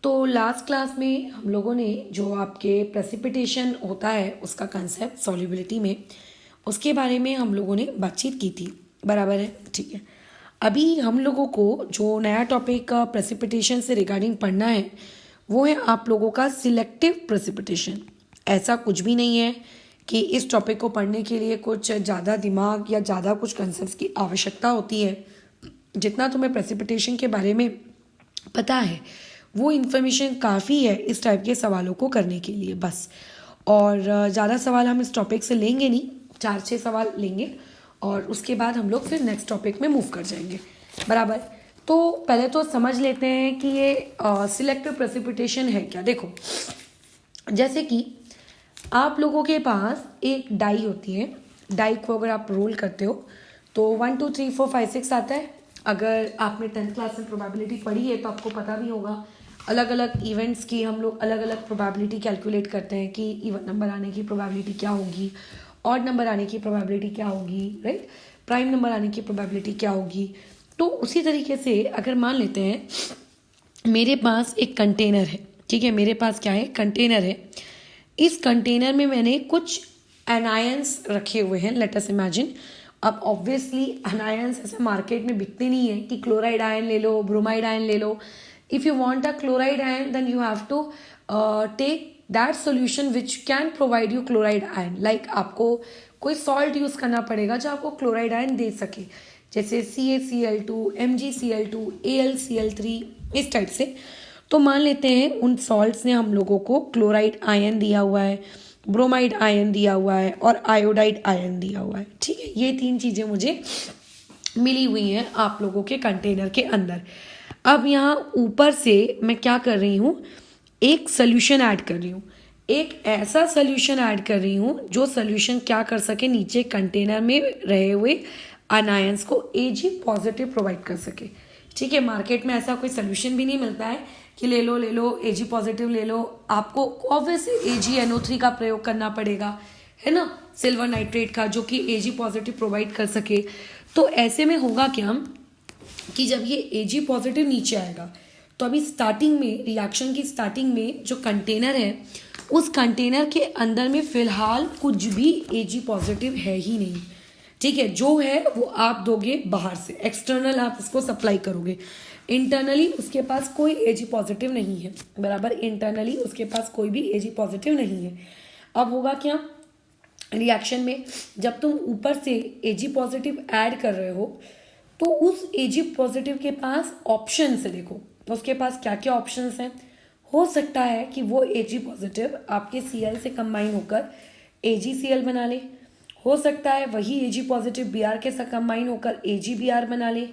तो last class में हम लोगों ने जो आपके प्रेसिपिटेशन होता है उसका कंसेप्ट सॉल्युबिलिटी में, उसके बारे में हम लोगों ने बातचीत की थी। बराबर है, ठीक है। अभी हम लोगों को जो नया टॉपिक प्रेसिपिटेशन से रिगार्डिंग पढ़ना है वो है आप लोगों का सिलेक्टिव प्रेसिपिटेशन। ऐसा कुछ भी नहीं है कि इस टॉपिक को पढ़ने के लिए कुछ ज़्यादा दिमाग या ज़्यादा कुछ कंसेप्ट की आवश्यकता होती है। जितना तुम्हें प्रेसिपिटेशन के बारे में पता है वो इन्फॉर्मेशन काफ़ी है इस टाइप के सवालों को करने के लिए, बस। और ज़्यादा सवाल हम इस टॉपिक से लेंगे नहीं, 4-6 सवाल लेंगे और उसके बाद हम लोग फिर नेक्स्ट टॉपिक में मूव कर जाएंगे। बराबर। तो पहले तो समझ लेते हैं कि ये सिलेक्टिव प्रेसिपिटेशन है क्या। देखो, जैसे कि आप लोगों के पास एक डाई होती है। डाई को अगर आप रोल करते हो तो 1 2 3 4 5 6 आता है। अगर आपने 10th क्लास में प्रोबेबिलिटी पढ़ी है तो आपको पता भी होगा अलग अलग इवेंट्स की हम लोग अलग अलग प्रोबेबिलिटी कैलकुलेट करते हैं कि इवन नंबर आने की प्रोबेबिलिटी क्या होगी, ऑड नंबर आने की प्रोबेबिलिटी क्या होगी, राइट, प्राइम नंबर आने की प्रोबेबिलिटी क्या होगी। तो उसी तरीके से अगर मान लेते हैं मेरे पास एक कंटेनर है, ठीक है, मेरे पास क्या है, कंटेनर है। इस कंटेनर में मैंने कुछ एनायंस रखे हुए हैं, लेट अस इमेजिन। अब ऑब्वियसली एनायंस ऐसे मार्केट में बिकते नहीं है कि क्लोराइड आयन ले लो, ब्रोमाइड आयन ले लो। If you want a chloride ion then you have to take that solution which can provide you chloride ion. Like आपको कोई सॉल्ट यूज़ करना पड़ेगा जो आपको क्लोराइड आयन दे सके, जैसे CaCl2, MgCl2, AlCl3, इस टाइप से। तो मान लेते हैं उन सॉल्ट्स ने हम लोगों को क्लोराइड आयन दिया हुआ है, ब्रोमाइड आयन दिया हुआ है और आयोडाइड आयन दिया हुआ है, ठीक है। ये 3 चीज़ें मुझे मिली हुई हैं आप लोगों के कंटेनर के अंदर। अब यहाँ ऊपर से मैं क्या कर रही हूँ, एक सोल्यूशन ऐड कर रही हूँ। एक ऐसा सोल्यूशन ऐड कर रही हूँ जो सोल्यूशन क्या कर सके, नीचे कंटेनर में रहे हुए अनायंस को Ag पॉजिटिव प्रोवाइड कर सके, ठीक है। मार्केट में ऐसा कोई सोल्यूशन भी नहीं मिलता है कि ले लो Ag पॉजिटिव ले लो। आपको ऑब्वियसली AgNO3 का प्रयोग करना पड़ेगा, है ना, सिल्वर नाइट्रेट का, जो कि Ag पॉजिटिव प्रोवाइड कर सके। तो ऐसे में होगा क्या कि जब ये Ag पॉजिटिव नीचे आएगा तो अभी स्टार्टिंग में, रिएक्शन की स्टार्टिंग में जो कंटेनर है उस कंटेनर के अंदर में फिलहाल कुछ भी Ag पॉजिटिव है ही नहीं, ठीक है। जो है वो आप दोगे बाहर से, एक्सटर्नल आप इसको सप्लाई करोगे। इंटरनली उसके पास कोई Ag पॉजिटिव नहीं है, बराबर। इंटरनली उसके पास कोई भी Ag पॉजिटिव नहीं है। अब होगा क्या, रिएक्शन में जब तुम ऊपर से Ag पॉजिटिव ऐड कर रहे हो तो उस Ag पॉजिटिव के पास ऑप्शन से देखो, तो उसके पास क्या क्या ऑप्शंस हैं। हो सकता है कि वो Ag पॉजिटिव आपके Cl से कंबाइन होकर AgCl बना ले। हो सकता है वही Ag पॉजिटिव Br के साथ कंबाइन होकर AgBr बना ले,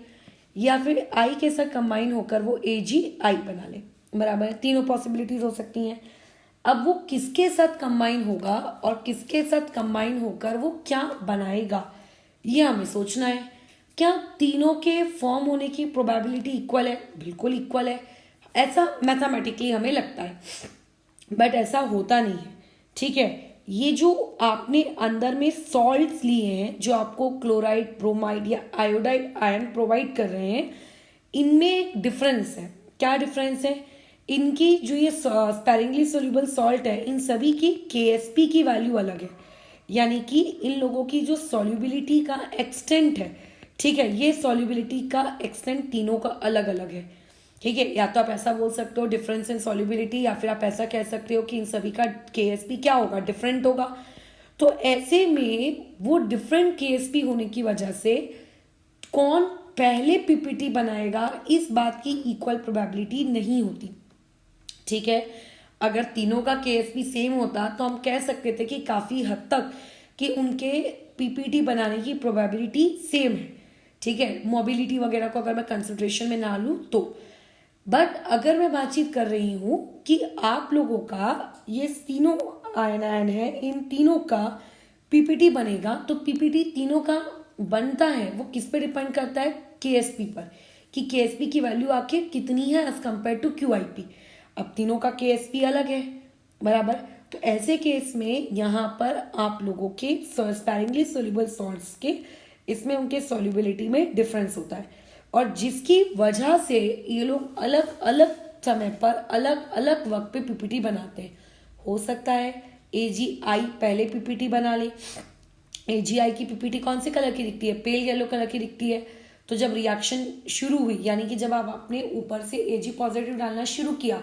या फिर I के साथ कंबाइन होकर वो AgI बना ले, बराबर। तीनों पॉसिबिलिटीज हो सकती हैं। अब वो किसके साथ कंबाइन होगा और किसके साथ कंबाइन होकर वो क्या बनाएगा ये हमें सोचना है। क्या तीनों के फॉर्म होने की प्रोबेबिलिटी इक्वल है? बिल्कुल इक्वल है, ऐसा मैथमेटिकली हमें लगता है, बट ऐसा होता नहीं है, ठीक है। ये जो आपने अंदर में सॉल्ट्स लिए हैं जो आपको क्लोराइड, ब्रोमाइड या आयोडाइड आयन प्रोवाइड कर रहे हैं, इनमें एक डिफरेंस है। क्या डिफरेंस है? इनकी जो ये स्पेरिंगली सोल्यूबल सॉल्ट है, इन सभी की KSP की वैल्यू अलग है। यानी कि इन लोगों की जो सॉल्युबिलिटी का एक्सटेंट है, ठीक है, ये सॉल्युबिलिटी का एक्सटेंट तीनों का अलग अलग है, ठीक है। या तो आप ऐसा बोल सकते हो डिफरेंस इन सॉल्युबिलिटी, या फिर आप ऐसा कह सकते हो कि इन सभी का KSP क्या होगा, डिफरेंट होगा। तो ऐसे में वो डिफरेंट KSP होने की वजह से कौन पहले PPT बनाएगा इस बात की इक्वल प्रोबेबिलिटी नहीं होती, ठीक है। अगर तीनों का KSP सेम होता तो हम कह सकते थे कि काफ़ी हद तक कि उनके PPT बनाने की प्रोबेबिलिटी सेम है, ठीक है, मोबिलिटी वगैरह को अगर मैं कंसिडरेशन में ना लूँ तो। बट अगर मैं बातचीत कर रही हूँ कि आप लोगों का ये तीनों आयन है, इन तीनों का PPT बनेगा, तो PPT तीनों का बनता है वो किस पे डिपेंड करता है, KSP पर, कि KSP की वैल्यू आखिर कितनी है एज कम्पेयर टू QIP। अब तीनों का KSP अलग है, बराबर। तो ऐसे केस में यहाँ पर आप लोगों के स्पेरिंगली सोल्यूबल सॉल्ट्स के इसमें उनके सॉल्युबिलिटी में डिफरेंस होता है, और जिसकी वजह से ये लोग अलग अलग समय पर अलग अलग वक्त पे पीपीटी बनाते हैं। हो सकता है एजीआई पहले पीपीटी बना ले। एजीआई की पीपीटी कौन से कलर की दिखती है? पेल येलो कलर की दिखती है। तो जब रिएक्शन शुरू हुई, यानी कि जब आप अपने ऊपर से एजी पॉजिटिव डालना शुरू किया,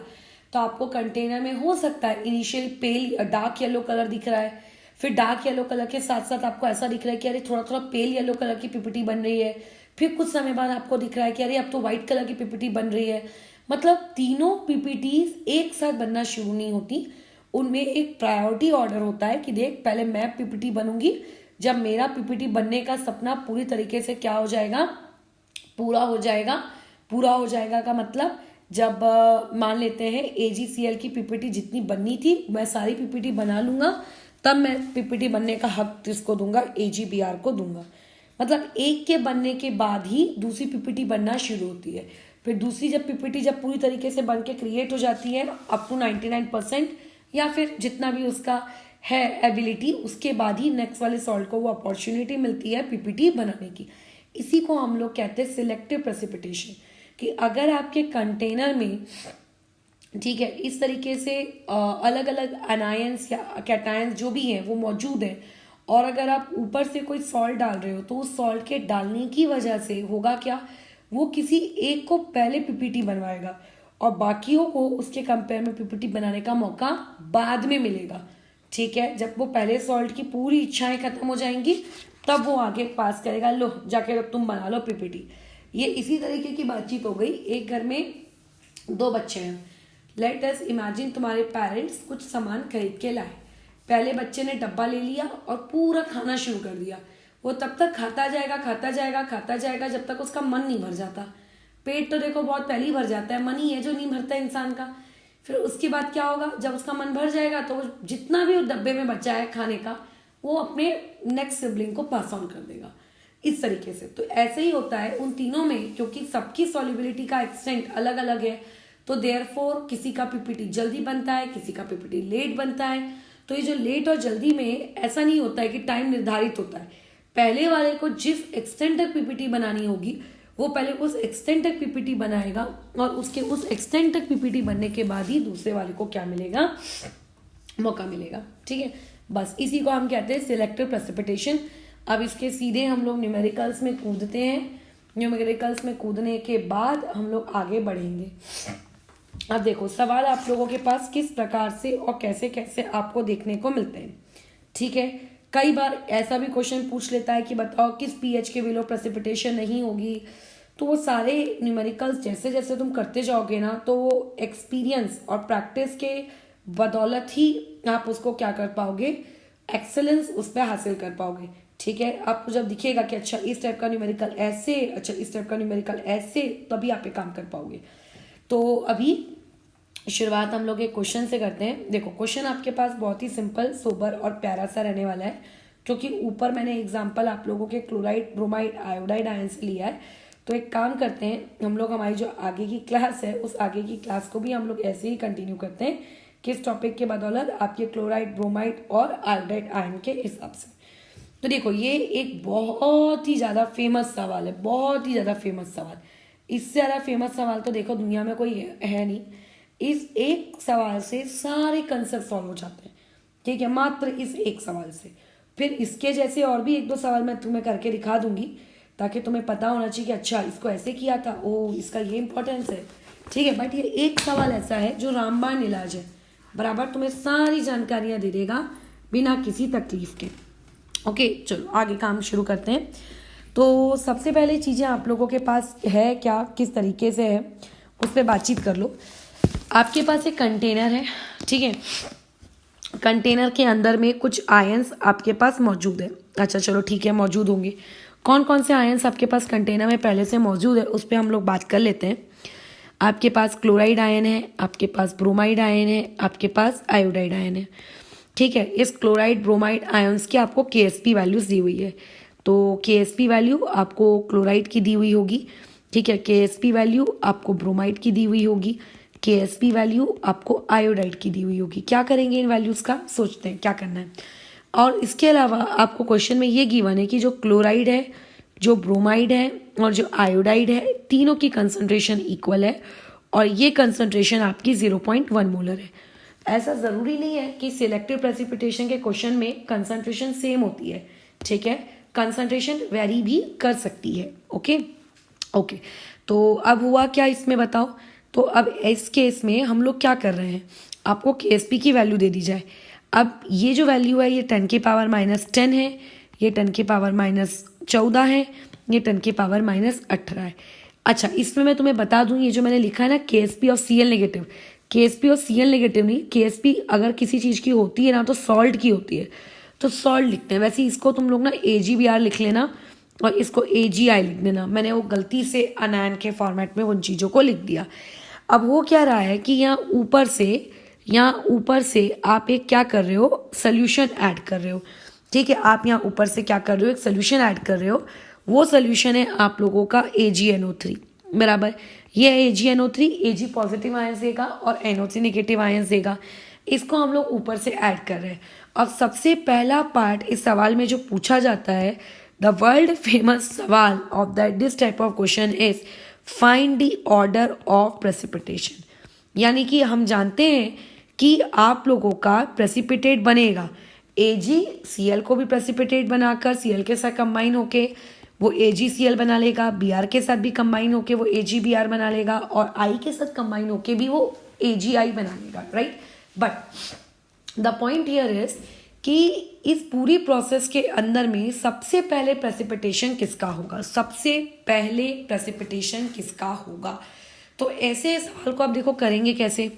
तो आपको कंटेनर में हो सकता है इनिशियल पेल डार्क येलो कलर दिख रहा है, फिर डार्क येलो कलर के साथ साथ आपको ऐसा दिख रहा है कि अरे थोड़ा थोड़ा पेल येलो कलर की पीपीटी बन रही है, फिर कुछ समय बाद आपको दिख रहा है कि अरे अब तो व्हाइट कलर की पीपीटी बन रही है। मतलब तीनों पीपीटीज एक साथ बनना शुरू नहीं होती, उनमें एक प्रायोरिटी ऑर्डर होता है कि देख पहले मैं पीपीटी बनूंगी, जब मेरा पीपीटी बनने का सपना पूरी तरीके से क्या हो जाएगा, पूरा हो जाएगा। पूरा हो जाएगा का मतलब जब मान लेते हैं एजीसीएल की पीपीटी जितनी बननी थी मैं सारी पीपीटी बना लूंगा, तब मैं पीपीटी बनने का हक किसको दूंगा? एजीबीआर को दूंगा। मतलब एक के बनने के बाद ही दूसरी पीपीटी बनना शुरू होती है। फिर दूसरी जब पीपीटी जब पूरी तरीके से बन के क्रिएट हो जाती है अप टू 99% या फिर जितना भी उसका है एबिलिटी, उसके बाद ही नेक्स्ट वाले सॉल्ट को वो अपॉर्चुनिटी मिलती है पीपीटी बनाने की। इसी को हम लोग कहते हैं सिलेक्टिव प्रेसिपिटेशन, कि अगर आपके कंटेनर में ठीक है इस तरीके से अलग अलग अनायंस या कैटायंस जो भी हैं वो मौजूद हैं, और अगर आप ऊपर से कोई सॉल्ट डाल रहे हो तो उस सॉल्ट के डालने की वजह से होगा क्या, वो किसी एक को पहले पीपीटी बनवाएगा और बाकियों को उसके कंपेयर में पीपीटी बनाने का मौका बाद में मिलेगा। ठीक है, जब वो पहले सॉल्ट की पूरी इच्छाएं खत्म हो जाएंगी तब वो आगे पास करेगा, लो जाके तुम बना लो पीपीटी। ये इसी तरीके की बातचीत हो गई। एक घर में दो बच्चे हैं, लेट अस इमेजिन तुम्हारे पेरेंट्स कुछ सामान खरीद के लाए। पहले बच्चे ने डब्बा ले लिया और पूरा खाना शुरू कर दिया। वो तब तक खाता जाएगा खाता जाएगा खाता जाएगा जब तक उसका मन नहीं भर जाता। पेट तो देखो बहुत पहले ही भर जाता है, मन ही है जो नहीं भरता है इंसान का। फिर उसके बाद क्या होगा, जब उसका मन भर जाएगा तो वो जितना भी उस डब्बे में बचा है खाने का वो अपने नेक्स्ट सिबलिंग को पास ऑन कर देगा। इस तरीके से तो ऐसे ही होता है उन तीनों में, क्योंकि सबकी सॉल्युबिलिटी का एक्सटेंट अलग अलग है, तो देयरफॉर किसी का पीपीटी जल्दी बनता है, किसी का पीपीटी लेट बनता है। तो ये जो लेट और जल्दी में ऐसा नहीं होता है कि टाइम निर्धारित होता है। पहले वाले को जिस एक्सटेंट तक पीपीटी बनानी होगी वो पहले उस एक्सटेंट तक पीपीटी बनाएगा, और उसके उस एक्सटेंट तक पीपीटी बनने के बाद ही दूसरे वाले को क्या मिलेगा, मौका मिलेगा। ठीक है, बस इसी को हम कहते हैं सिलेक्टिव प्रेसिपिटेशन। अब इसके सीधे हम लोग न्यूमेरिकल्स में कूदते हैं। न्यूमेरिकल्स में कूदने के बाद हम लोग आगे बढ़ेंगे। अब देखो सवाल आप लोगों के पास किस प्रकार से और कैसे कैसे आपको देखने को मिलते हैं। ठीक है, कई बार ऐसा भी क्वेश्चन पूछ लेता है कि बताओ किस पीएच के बिलो प्रेसिपिटेशन नहीं होगी। तो वो सारे न्यूमेरिकल्स जैसे जैसे तुम करते जाओगे ना, तो वो एक्सपीरियंस और प्रैक्टिस के बदौलत ही आप उसको क्या कर पाओगे, एक्सेलेंस उस पर हासिल कर पाओगे। ठीक है, आपको जब दिखेगा कि अच्छा इस टाइप का न्यूमेरिकल ऐसे, अच्छा इस टाइप का न्यूमेरिकल ऐसे, तभी आप ये काम कर पाओगे। तो अभी शुरुआत हम लोग एक क्वेश्चन से करते हैं। देखो क्वेश्चन आपके पास बहुत ही सिंपल, सोबर और प्यारा सा रहने वाला है, क्योंकि ऊपर मैंने एग्जांपल आप लोगों के क्लोराइड, ब्रोमाइड, आयोडाइड आयन से लिया है। तो एक काम करते हैं हम लोग, हमारी जो आगे की क्लास है उस आगे की क्लास को भी हम लोग ऐसे ही कंटिन्यू करते हैं, किस टॉपिक के बदौलत, आपके क्लोराइड, ब्रोमाइड और आयोडाइड आयन के हिसाब से। तो देखो ये एक बहुत ही ज़्यादा फेमस सवाल है, बहुत ही ज़्यादा फेमस सवाल। इससे ज़्यादा फेमस सवाल तो देखो दुनिया में कोई है नहीं। इस एक सवाल से सारे कंसेप्ट सॉल्व हो जाते हैं। ठीक है, मात्र इस एक सवाल से। फिर इसके जैसे और भी एक दो सवाल मैं तुम्हें करके दिखा दूंगी, ताकि तुम्हें पता होना चाहिए कि अच्छा इसको ऐसे किया था, ओ इसका ये इंपॉर्टेंस है। ठीक है, बट ये एक सवाल ऐसा है जो रामबाण इलाज है, बराबर तुम्हें सारी जानकारियां दे देगा बिना किसी तकलीफ के। ओके, चलो आगे काम शुरू करते हैं। तो सबसे पहले चीज़ें आप लोगों के पास है क्या, किस तरीके से है उस पर बातचीत कर लो। आपके पास एक कंटेनर है, ठीक है, कंटेनर के अंदर में कुछ आयंस आपके पास मौजूद है। अच्छा चलो ठीक है, मौजूद होंगे। कौन कौन से आयंस आपके पास कंटेनर में पहले से मौजूद है उस पर हम लोग बात कर लेते हैं। आपके पास क्लोराइड आयन है, आपके पास ब्रोमाइड आयन है, आपके पास आयोडाइड आयन है। ठीक है, इस क्लोराइड ब्रोमाइड आयंस की आपको केएसपी वैल्यूज दी हुई है। तो केएसपी वैल्यू आपको क्लोराइड की दी हुई होगी, ठीक है, केएसपी वैल्यू आपको ब्रोमाइड की दी हुई होगी, केएसपी वैल्यू आपको आयोडाइड की दी हुई होगी। क्या करेंगे इन वैल्यूज का, सोचते हैं क्या करना है। और इसके अलावा आपको क्वेश्चन में ये गिवन है कि जो क्लोराइड है, जो ब्रोमाइड है और जो आयोडाइड है, तीनों की कंसंट्रेशन इक्वल है और ये कंसंट्रेशन आपकी 0.1 मोलर है। ऐसा ज़रूरी नहीं है कि सिलेक्टिव प्रेसिपिटेशन के क्वेश्चन में कंसंट्रेशन सेम होती है, ठीक है, कंसंट्रेशन वेरी भी कर सकती है। ओके ओके, तो अब हुआ क्या इसमें बताओ। तो अब इस केस में हम लोग क्या कर रहे हैं, आपको KSP की वैल्यू दे दी जाए। अब ये जो वैल्यू है ये 10 की पावर -10 है, ये 10 की पावर -14 है, ये 10 की पावर -18 है। अच्छा, इसमें मैं तुम्हें बता दूं, ये जो मैंने लिखा है ना KSP और CL नेगेटिव, KSP और CL नेगेटिव नहीं, KSP अगर किसी चीज़ की होती है ना तो सॉल्ट की होती है, तो सॉल्ट लिखते हैं। वैसे इसको तुम लोग ना AgBr लिख लेना और इसको AgI लिख देना। मैंने वो गलती से अनायन के फॉर्मेट में उन चीज़ों को लिख दिया। अब हो क्या रहा है कि यहाँ ऊपर से आप एक क्या कर रहे हो, सोल्यूशन ऐड कर रहे हो, ठीक है। आप यहाँ ऊपर से क्या कर रहे हो, एक सोल्यूशन ऐड कर रहे हो। वो सोल्यूशन है आप लोगों का AgNO3, बराबर। ये AgNO3, Ag पॉजिटिव आयंस देगा और NO3 नेगेटिव आयंस देगा। इसको हम लोग ऊपर से ऐड कर रहे हैं। अब सबसे पहला पार्ट इस सवाल में जो पूछा जाता है, द वर्ल्ड फेमस सवाल of this type of question is find the order of precipitation. यानी कि हम जानते हैं कि आप लोगों का प्रेसिपिटेट बनेगा, AgCl को भी प्रेसिपिटेट बनाकर Cl के साथ कंबाइन होके वो AgCl बना लेगा, Br के साथ भी कंबाइन होके वो AgBr बना लेगा, और I के साथ कंबाइन होके भी वो AgI बना लेगा, right. But the point here is कि इस पूरी प्रोसेस के अंदर में सबसे पहले प्रेसिपिटेशन किसका होगा, सबसे पहले प्रेसिपिटेशन किसका होगा। तो ऐसे सवाल को आप देखो करेंगे कैसे।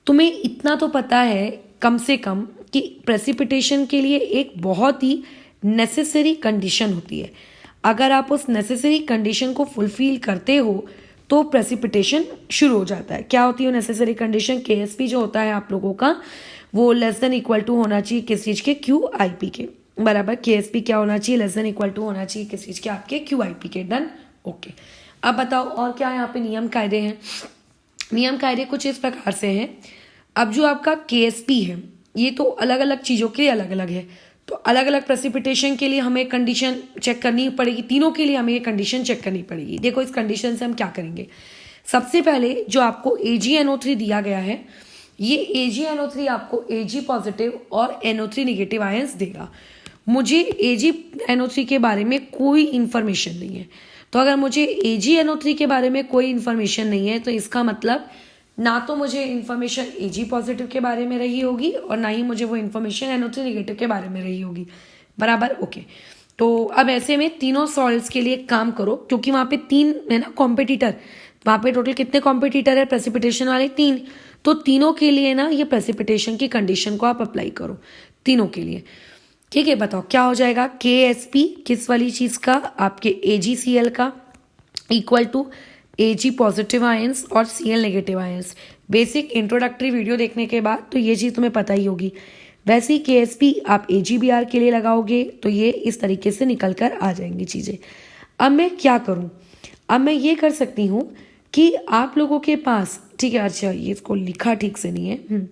तुम्हें इतना तो पता है कम से कम कि प्रेसिपिटेशन के लिए एक बहुत ही नेसेसरी कंडीशन होती है। अगर आप उस नेसेसरी कंडीशन को फुलफिल करते हो तो प्रेसिपिटेशन शुरू हो जाता है। क्या होती है नेसेसरी कंडीशन, KSP जो होता है आप लोगों का वो लेस देन इक्वल टू होना चाहिए किस चीज़ के, QIP के, बराबर। KSP क्या होना चाहिए, लेस देन इक्वल टू होना चाहिए किस चीज़ के, आपके QIP के। Done, okay. अब बताओ और क्या यहाँ पे नियम कायदे हैं। नियम कायदे कुछ इस प्रकार से हैं। अब जो आपका KSP है ये तो अलग अलग चीज़ों के लिए अलग अलग है, तो अलग अलग प्रेसिपिटेशन के लिए हमें कंडीशन चेक करनी पड़ेगी, तीनों के लिए हमें ये कंडीशन चेक करनी पड़ेगी। देखो इस कंडीशन से हम क्या करेंगे। सबसे पहले जो आपको AgNO3 दिया गया है, ये AgNO3 आपको Ag पॉजिटिव और NO3 नेगेटिव आयंस देगा। मुझे AgNO3 के बारे में कोई इन्फॉर्मेशन नहीं है, तो अगर मुझे AgNO3 के बारे में कोई इन्फॉर्मेशन नहीं है तो इसका मतलब ना तो मुझे इन्फॉर्मेशन Ag पॉजिटिव के बारे में रही होगी और ना ही मुझे वो इन्फॉर्मेशन NO3 नेगेटिव के बारे में रही होगी, बराबर। ओके, तो अब ऐसे में तीनों सॉल्ट्स के लिए काम करो, क्योंकि वहाँ पे 3 है ना कॉम्पिटिटर, वहाँ पे टोटल कितने कॉम्पिटिटर है प्रेसिपिटेशन वाले, 3। तो तीनों के लिए ना ये प्रेसिपिटेशन की कंडीशन को आप अप्लाई करो तीनों के लिए, ठीक है। बताओ क्या हो जाएगा। KSP किस वाली चीज़ का, आपके AgCl का equal to Ag positive ions और Cl negative ions. Basic introductory video देखने के बाद तो ये चीज़ तुम्हें पता ही होगी। वैसे ही KSP आप AgBr के लिए लगाओगे तो ये इस तरीके से निकल कर आ जाएंगी चीज़ें। अब मैं क्या करूँ, अब मैं ये कर सकती हूँ कि आप लोगों के पास, ठीक है, अच्छा ये इसको लिखा ठीक से नहीं है,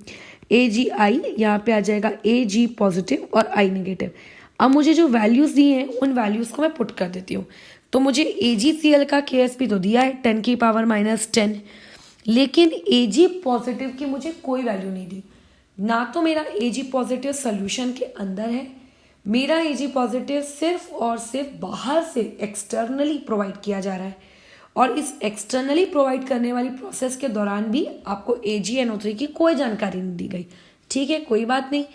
AgI यहाँ पे आ जाएगा Ag पॉजिटिव और I नेगेटिव। अब मुझे जो वैल्यूज़ दी हैं उन वैल्यूज़ को मैं पुट कर देती हूँ। तो मुझे AgCl का KSP तो दिया है 10 की पावर -10, लेकिन Ag पॉजिटिव की मुझे कोई वैल्यू नहीं दी। ना तो मेरा Ag पॉजिटिव सोल्यूशन के अंदर है, मेरा Ag पॉजिटिव सिर्फ और सिर्फ बाहर से एक्सटर्नली प्रोवाइड किया जा रहा है, और इस एक्सटर्नली प्रोवाइड करने वाली प्रोसेस के दौरान भी आपको AgNO3 की कोई जानकारी नहीं दी गई, ठीक है, कोई बात नहीं।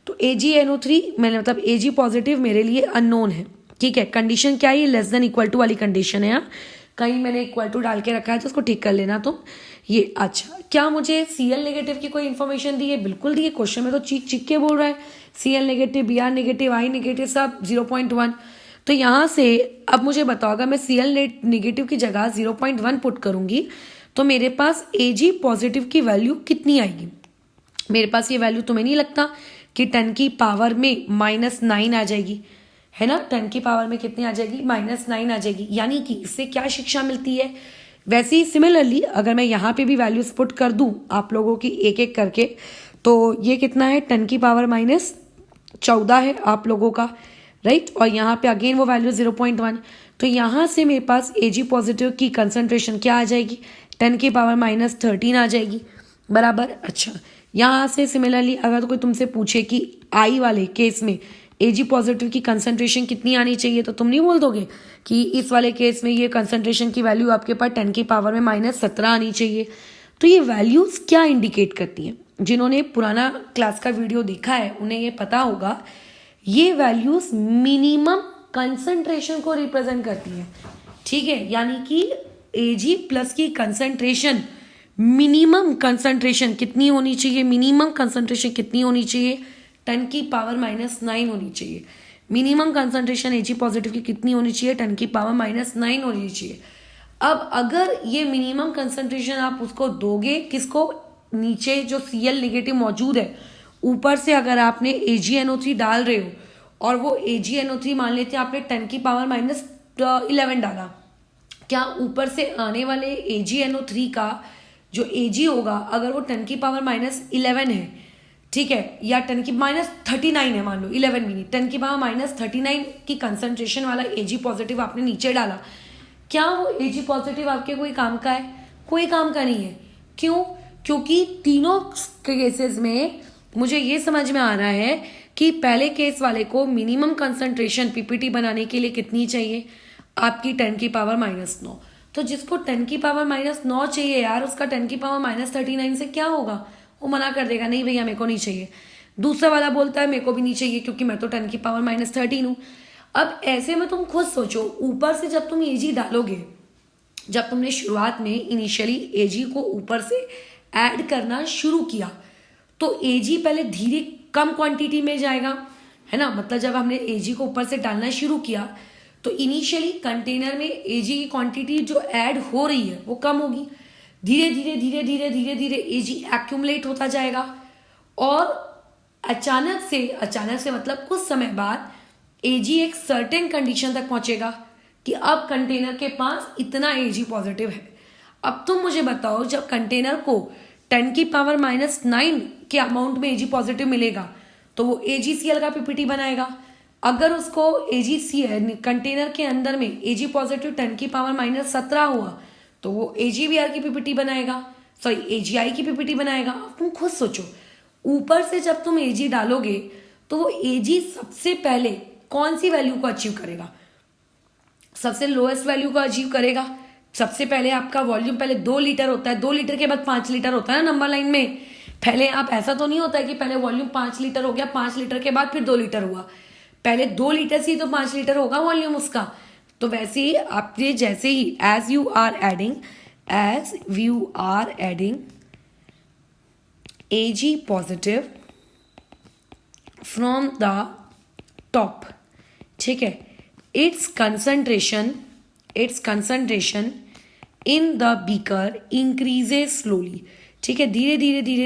तो AgNO3 मैंने मतलब Ag पॉजिटिव मेरे लिए अननोन है, ठीक है। कंडीशन क्या है, ये लेस देन इक्वल टू वाली कंडीशन है। कहीं मैंने इक्वल टू डाल के रखा है तो उसको ठीक कर लेना तुम। ये अच्छा, क्या मुझे Cl नेगेटिव की कोई इन्फॉर्मेशन दी है, बिल्कुल दी है। क्वेश्चन में तो चीख के बोल रहा है Cl negative, Br negative, I negative सब 0.1। तो यहाँ से अब मुझे बताओ, अगर मैं Cl नेगेटिव की जगह 0.1 पुट करूंगी तो मेरे पास Ag पॉजिटिव की वैल्यू कितनी आएगी। मेरे पास ये वैल्यू तुम्हें नहीं लगता कि 10 की पावर में -9 आ जाएगी, है ना। 10 की पावर में कितनी आ जाएगी, -9 आ जाएगी। यानी कि इससे क्या शिक्षा मिलती है। वैसे ही सिमिलरली अगर मैं यहाँ पे भी वैल्यूज पुट कर दूँ आप लोगों की एक एक करके, तो ये कितना है, 10 की पावर -14 है आप लोगों का, राइट। और यहाँ पे अगेन वो वैल्यू 0.1। तो यहाँ से मेरे पास Ag पॉजिटिव की कंसंट्रेशन क्या आ जाएगी, 10⁻13 आ जाएगी, बराबर। अच्छा, यहाँ से सिमिलरली अगर कोई तुमसे पूछे कि आई वाले केस में Ag पॉजिटिव की कंसंट्रेशन कितनी आनी चाहिए, तो तुम नहीं बोल दोगे कि इस वाले केस में ये कंसंट्रेशन की वैल्यू आपके पास 10⁻17 आनी चाहिए। तो ये वैल्यूज़ क्या इंडिकेट करती हैं? जिन्होंने पुराना क्लास का वीडियो देखा है उन्हें ये पता होगा, ये वैल्यूज़ मिनिमम कंसंट्रेशन को रिप्रेजेंट करती हैं, ठीक है। यानी कि Ag प्लस की कंसंट्रेशन, मिनिमम कंसंट्रेशन कितनी होनी चाहिए, मिनिमम कंसंट्रेशन कितनी होनी चाहिए, 10⁻⁹ होनी चाहिए। मिनिमम कंसंट्रेशन Ag पॉजिटिव की कितनी होनी चाहिए, 10⁻⁹ होनी चाहिए। अब अगर ये मिनिमम कंसंट्रेशन आप उसको दोगे किसको, नीचे जो Cl नेगेटिव मौजूद है, ऊपर से अगर आपने AgNO3 डाल रहे हो और वो AgNO3 मान लेते हैं आपने 10⁻11 डाला, क्या ऊपर से आने वाले AgNO3 का जो Ag होगा अगर वो 10⁻11 है, ठीक है, या 10⁻39 है, मान लो 11 भी नहीं, 10⁻39 की कंसंट्रेशन वाला Ag पॉजिटिव आपने नीचे डाला, क्या वो Ag पॉजिटिव आपके कोई काम का है? कोई काम का नहीं है। क्यों? क्योंकि तीनों केसेस में मुझे ये समझ में आ रहा है कि पहले केस वाले को मिनिमम कंसंट्रेशन पीपीटी बनाने के लिए कितनी चाहिए, आपकी 10⁻⁹। तो जिसको 10⁻⁹ चाहिए यार, उसका 10⁻39 से क्या होगा? वो मना कर देगा, नहीं भैया मेरे को नहीं चाहिए। दूसरा वाला बोलता है मेरे को भी नहीं चाहिए क्योंकि मैं तो 10⁻⁻13 हूँ। अब ऐसे में तुम खुद सोचो, ऊपर से जब तुम Ag डालोगे, जब तुमने शुरुआत में इनिशियली Ag को ऊपर से ऐड करना शुरू किया, तो Ag पहले धीरे कम क्वांटिटी में जाएगा, है ना। मतलब जब हमने Ag को ऊपर से डालना शुरू किया तो इनिशियली कंटेनर में Ag की क्वांटिटी जो ऐड हो रही है वो कम होगी। धीरे धीरे धीरे धीरे धीरे धीरे Ag एक्यूमुलेट होता जाएगा और अचानक से मतलब कुछ समय बाद Ag एक सर्टेन कंडीशन तक पहुंचेगा कि अब कंटेनर के पास इतना Ag पॉजिटिव है। अब तुम मुझे बताओ, जब कंटेनर को 10⁻⁹ के अमाउंट में Ag पॉजिटिव मिलेगा तो वो AgCl का पीपीटी बनाएगा। अगर उसको AgCl कंटेनर के अंदर में Ag पॉजिटिव 10⁻⁻17 हुआ तो वो AgBr की पीपीटी बनाएगा, सॉरी AgI की पीपीटी बनाएगा। अब तुम खुद सोचो, ऊपर से जब तुम Ag डालोगे तो वो Ag सबसे पहले कौन सी वैल्यू को अचीव करेगा? सबसे लोएस्ट वैल्यू को अचीव करेगा। सबसे पहले आपका वॉल्यूम पहले 2 लीटर होता है, 2 लीटर के बाद 5 लीटर होता है ना नंबर लाइन में। पहले आप ऐसा तो नहीं होता है कि पहले वॉल्यूम 5 लीटर हो गया, 5 लीटर के बाद फिर 2 लीटर हुआ, पहले 2 लीटर से ही तो 5 लीटर होगा वॉल्यूम उसका। तो वैसे ही आपने जैसे ही as you are adding Ag positive from the top, ठीक है, it's concentration in the beaker increases slowly, ठीक है। धीरे